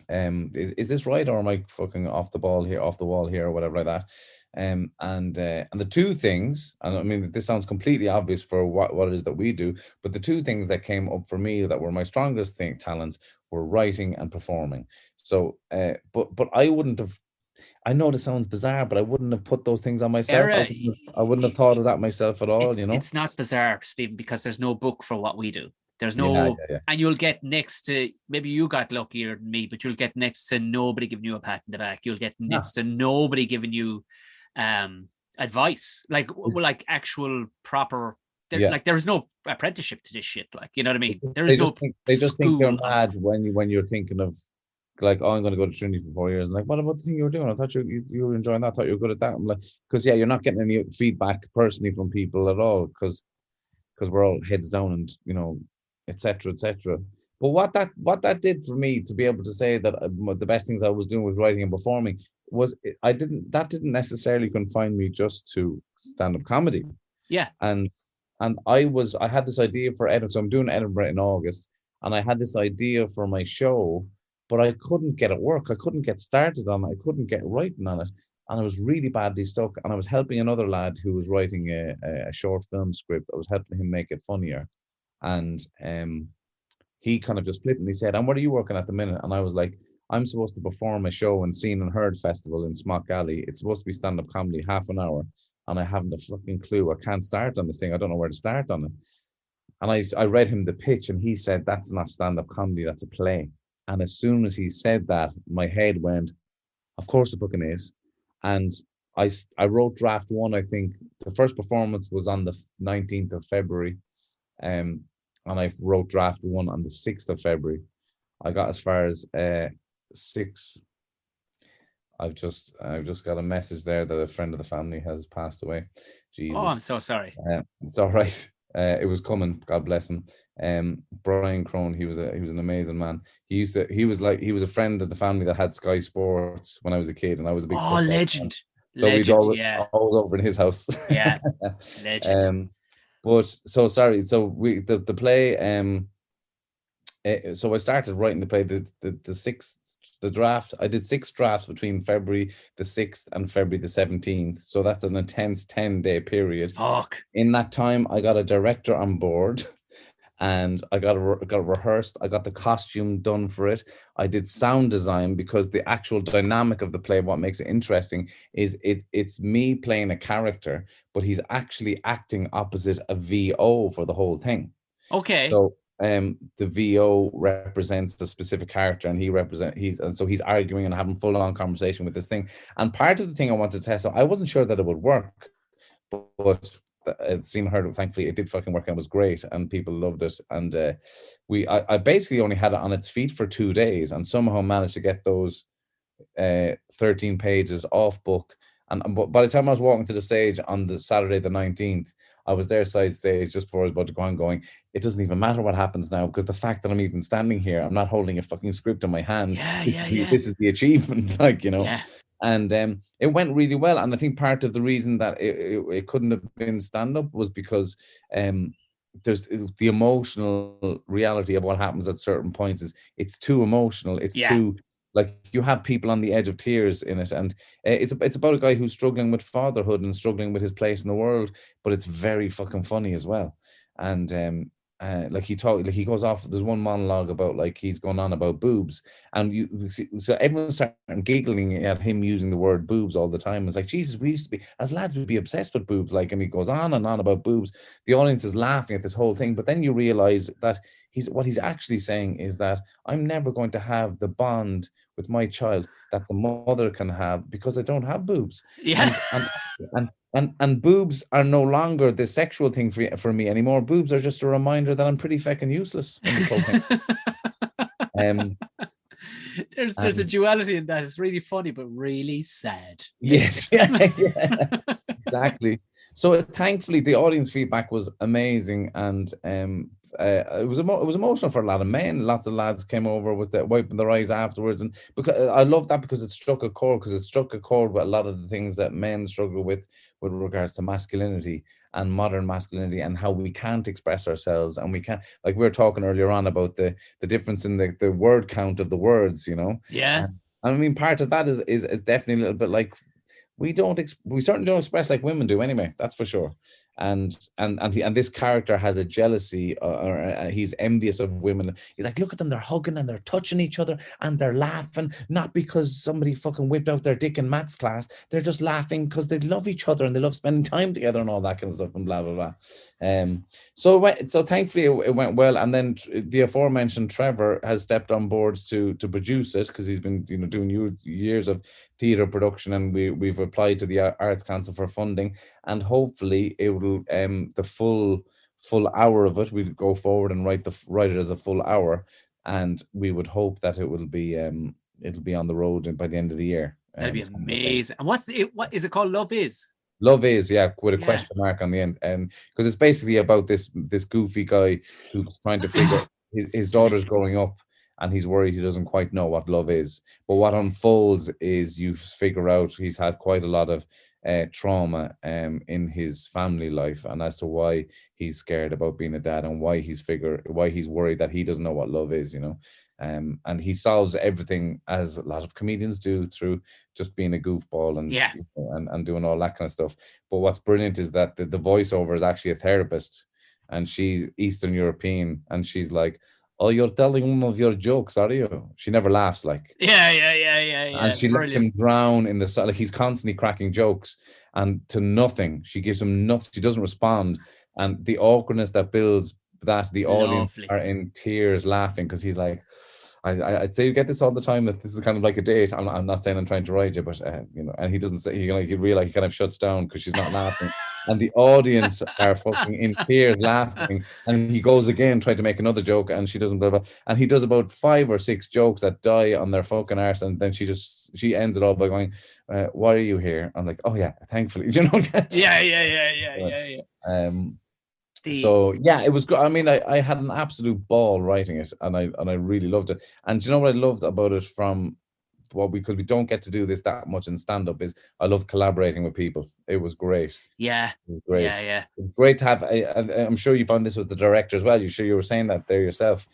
is this right, or am I fucking off the wall here, or whatever like that. And the two things, and I mean, this sounds completely obvious for what it is that we do, but the two things that came up for me that were my strongest talents were writing and performing. So, but I wouldn't have. I know this sounds bizarre, but I wouldn't have put those things on myself. I wouldn't have thought of that myself at all. It's not bizarre, Stephen, because there's no book for what we do. There's no, and you'll get next to, maybe you got luckier than me, but you'll get next to nobody giving you a pat in the back. You'll get next to nobody giving you advice, like actual proper. Like there's no apprenticeship to this shit. Like, you know what I mean? They just think you're mad when you're thinking of, like, I'm going to go to Trinity for 4 years, and like, what about the thing you were doing? I thought you were enjoying that. I thought you were good at that. I'm like, because you're not getting any feedback personally from people at all, because we're all heads down, and etc., etc. But what that did for me, to be able to say that the best things I was doing was writing and performing, was that didn't necessarily confine me just to stand-up comedy. Yeah. And I had this idea for Edinburgh. So I'm doing Edinburgh in August, and I had this idea for my show, but I couldn't get it work. I couldn't get started on it. I couldn't get writing on it. And I was really badly stuck. And I was helping another lad who was writing a short film script. I was helping him make it funnier. And he kind of just flippantly said, "And what are you working at the minute?" And I was like, "I'm supposed to perform a show in Seen and Heard Festival in Smock Alley. It's supposed to be stand-up comedy, half an hour. And I haven't a fucking clue. I can't start on this thing. I don't know where to start on it." And I read him the pitch, and he said, "That's not stand-up comedy, that's a play." And as soon as he said that, my head went, of course it fucking is. And I wrote draft one. I think the first performance was on the 19th of February. and I wrote draft 1 on the 6th of February. I got as far as 6. I've just got a message there that a friend of the family has passed away. Jesus. Oh, I'm so sorry. It's all right. It was coming. God bless him. Brian Crone. He was an amazing man. He was a friend of the family that had Sky Sports when I was a kid, and I was a big football fan. Legend. So Legend, we'd always, yeah. always over in his house. Yeah. Legend. But so sorry. So the play. So I started writing the play the draft. I did 6 drafts between February the 6th and February the 17th. So that's an intense 10-day period. Fuck. In that time, I got a director on board, and I got rehearsed. I got the costume done for it. I did sound design, because the actual dynamic of the play, what makes it interesting, is it's me playing a character, but he's actually acting opposite a VO for the whole thing. Okay. So the VO represents the specific character, and he's arguing and having full-on conversation with this thing. And part of the thing I wanted to test, so I wasn't sure that it would work, but it seemed hard. Thankfully, it did fucking work, and it was great, and people loved it. And I basically only had it on its feet for 2 days, and somehow managed to get those 13 pages off book. And by the time I was walking to the stage on the Saturday the 19th, I was there side stage just before I was about to go on, going, it doesn't even matter what happens now, because the fact that I'm even standing here, I'm not holding a fucking script in my hand. This is the achievement, like, you know. Yeah. And it went really well. And I think part of the reason that it couldn't have been stand-up was because there's the emotional reality of what happens at certain points. It's too emotional. It's too, like, you have people on the edge of tears in it. And it's about a guy who's struggling with fatherhood and struggling with his place in the world, but it's very fucking funny as well. And he goes off. There's one monologue about, like, he's going on about boobs, and so everyone's starting giggling at him using the word boobs all the time. It's like, Jesus, we used to be, as lads, we'd be obsessed with boobs, like, and he goes on and on about boobs. The audience is laughing at this whole thing, but then you realize that what he's actually saying is that I'm never going to have the bond with my child that the mother can have, because I don't have boobs. Yeah. And boobs are no longer the sexual thing for me anymore. Boobs are just a reminder that I'm pretty fucking useless in this whole thing. There's a duality in that. It's really funny, but really sad. Yes, yeah, exactly. So thankfully, the audience feedback was amazing, and it was emotional for a lot of men. Lots of lads came over with wiping their eyes afterwards, and because I love that, because it struck a chord. Because it struck a chord with a lot of the things that men struggle with regards to masculinity and modern masculinity, and how we can't express ourselves, and we can't, like we were talking earlier on about the difference in the word count of the words, you know. Yeah. And I mean, part of that is definitely a little bit like, we certainly don't express like women do anyway, that's for sure. And this character has a jealousy, or he's envious of women. He's like, look at them, they're hugging and they're touching each other and they're laughing, not because somebody fucking whipped out their dick in maths class. They're just laughing because they love each other and they love spending time together and all that kind of stuff, and blah blah blah. So thankfully it went well. And then the aforementioned Trevor has stepped on board to produce it, because he's been doing years of theatre production, and we've applied to the Arts Council for funding, and hopefully it will the full hour of it, we'd go forward and write it as a full hour, and we would hope that it will be it'll be on the road by the end of the year. That'd be amazing. And what is it called? Love Is? Love Is, yeah, with a question mark on the end, because it's basically about this goofy guy who's trying to figure his daughter's growing up, and he's worried he doesn't quite know what love is. But what unfolds is you figure out he's had quite a lot of trauma in his family life, and as to why he's scared about being a dad, and why he's worried that he doesn't know what love is, and he solves everything, as a lot of comedians do, through just being a goofball and doing all that kind of stuff. But what's brilliant is that the voiceover is actually a therapist, and she's Eastern European, and she's like, oh, you're telling one of your jokes, are you? She never laughs, like. Yeah. And she lets him drown in the, like, he's constantly cracking jokes, and to nothing. She gives him nothing. She doesn't respond. And the awkwardness that builds, that the audience are in tears laughing, because he's like, I'd say you get this all the time, that this is kind of like a date. I'm not saying I'm trying to ride you, but and he doesn't say, he realize he kind of shuts down because she's not laughing. and the audience are fucking in tears laughing. And he goes again, trying to make another joke, and she doesn't blah blah. And he does about 5 or 6 jokes that die on their fucking arse, and then she ends it all by going, "Why are you here?" I'm like, "Oh yeah, thankfully," you know. Yeah. So yeah, it was good. I mean, I had an absolute ball writing it, and I really loved it. And do you know what I loved about it from because we don't get to do this that much in stand-up is I love collaborating with people. It was great. Yeah. It was great. Yeah. It was great to have. I'm sure you found this with the director as well. You were saying that there yourself.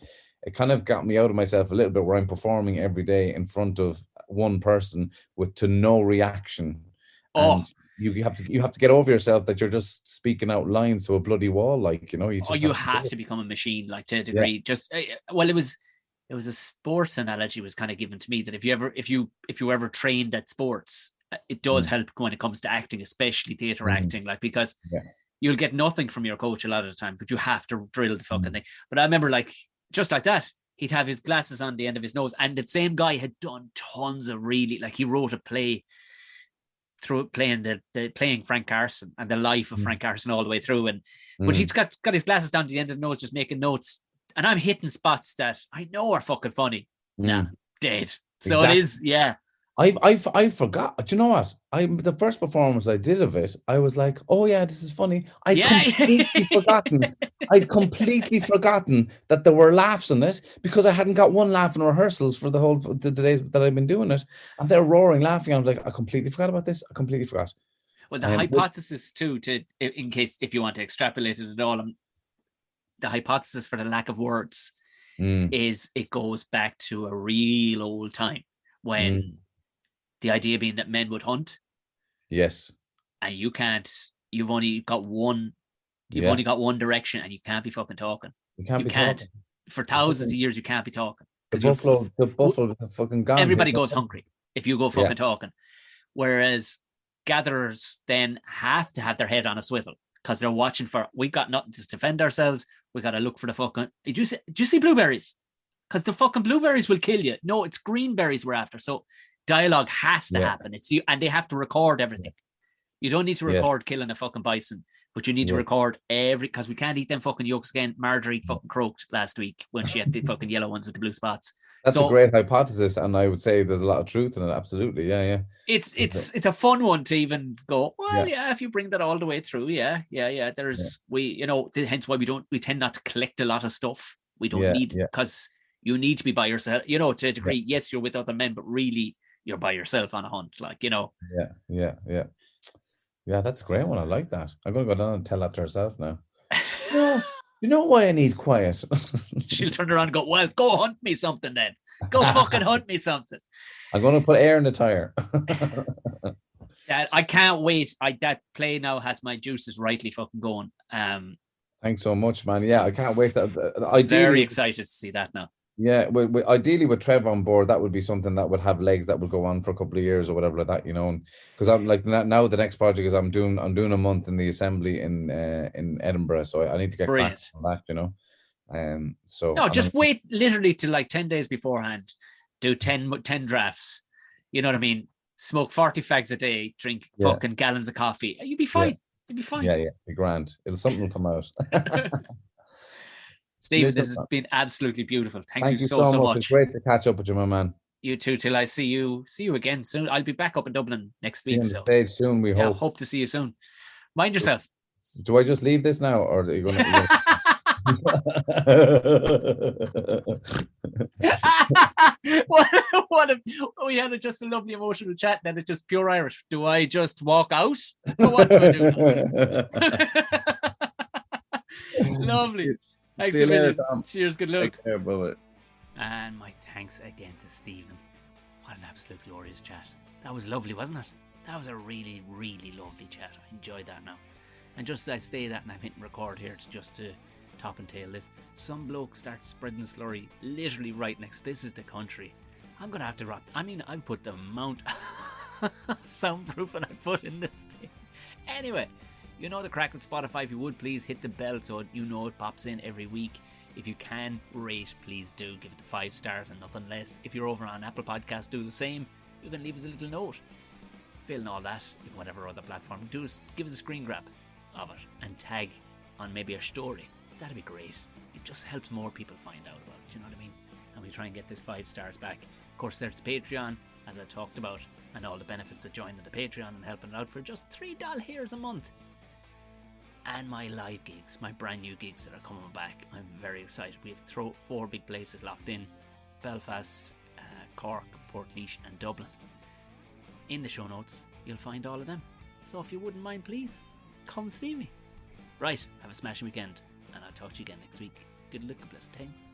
It kind of got me out of myself a little bit, where I'm performing every day in front of one person to no reaction. And you have to get over yourself that you're just speaking out lines to a bloody wall, like, you know. You have to become a machine, like, to a degree. Yeah. Just it was a sports analogy was kind of given to me, that if you ever trained at sports, it does help when it comes to acting, especially theatre acting, like, because you'll get nothing from your coach a lot of the time, but you have to drill the fucking thing. But I remember, like, just like that, he'd have his glasses on the end of his nose, and the same guy had done tons of really, like, he wrote a play through playing playing Frank Carson and the life of Frank Carson all the way through, and but he's got his glasses down to the end of the nose, just making notes, and I'm hitting spots that I know are fucking funny. Nah, dead. So exactly. It is, yeah. I forgot. Do you know what? The first performance I did of it, I was like, "Oh yeah, this is funny." I'd completely forgotten that there were laughs in it, because I hadn't got one laugh in rehearsals for the days that I've been doing it, and they're roaring laughing. I was like, I completely forgot about this. I completely forgot. Well, the hypothesis too, in case if you want to extrapolate it at all, the hypothesis for the lack of words is it goes back to a real old time when. The idea being that men would hunt. Yes. And you've only got one direction, and you can't be fucking talking. You can't. For thousands of years, you can't be talking. The buffalo fucking gone. Everybody goes hungry if you go fucking talking. Whereas gatherers then have to have their head on a swivel, because they're watching for, we got nothing to defend ourselves. We got to look for the fucking, did you see blueberries? Because the fucking blueberries will kill you. No, it's green berries we're after. So dialogue has to happen. It's you, and they have to record everything. You don't need to record killing a fucking bison, but you need to record because we can't eat them fucking yolks again. Marjorie fucking croaked last week when she had the fucking yellow ones with the blue spots. That's a great hypothesis, and I would say there's a lot of truth in it. Absolutely, yeah. It's a fun one to even go, well, if you bring that all the way through, there's hence why we tend not to collect a lot of stuff. We don't need, because you need to be by yourself, to a degree. Yes, you're with other men, but really you're by yourself on a hunt, like, Yeah, that's a great one. I like that. I'm going to go down and tell that to herself now. You know why I need quiet? She'll turn around and go, well, go hunt me something then. Go fucking hunt me something. I'm going to put air in the tire. I can't wait. That play now has my juices rightly fucking going. Thanks so much, man. Yeah, I can't wait. Very excited to see that now. Yeah, ideally with Trev on board, that would be something that would have legs that would go on for a couple of years or whatever like that, because I'm like, now the next project is I'm doing a month in the assembly in Edinburgh, so I need to get back on that, so no, just wait literally to like 10 days beforehand, do 10 drafts, you know what I mean? Smoke 40 fags a day, drink fucking gallons of coffee, you'd be fine. You'd be fine. Yeah, be grand. Something will come out. Steve, this has been absolutely beautiful. Thank you so much. It's great to catch up with you, my man. You too, till I see you again soon. I'll be back up in Dublin next week. So stage soon, we hope. Hope to see you soon. Mind yourself. Do I just leave this now, or are you going to? What if we had just a lovely emotional chat, then it's just pure Irish. Do I just walk out? Or what do I do? Lovely. Thanks a million. Cheers, good luck. Take care, bye-bye. And my thanks again to Stephen. What an absolute glorious chat. That was lovely, wasn't it? That was a really, really lovely chat. I enjoyed that now. And just as I say that and I'm hitting record here to top and tail this, some bloke starts spreading slurry literally right next. This is the country. I'm going to have to wrap. I mean, I put the amount soundproofing I put in this thing. Anyway. You know the crack with Spotify. If you would, please hit the bell so you know it pops in every week. If you can rate, please do. Give it the 5 stars and nothing less. If you're over on Apple Podcasts, do the same. You can leave us a little note. Fill in all that. In whatever other platform. Give us a screen grab. of it and tag on maybe a story. That'd be great. It just helps more people find out about it, you know what I mean? And we try and get this 5 stars back. Of course, there's Patreon, as I talked about, and all the benefits of joining the Patreon and helping out for just $3 hairs a month. And my live gigs, my brand new gigs that are coming back. I'm very excited. We have 4 big places locked in: Belfast, Cork, Portlaoise and Dublin. In the show notes, you'll find all of them. So if you wouldn't mind, please, come see me. Right, have a smashing weekend, and I'll talk to you again next week. Good luck, blessed, thanks.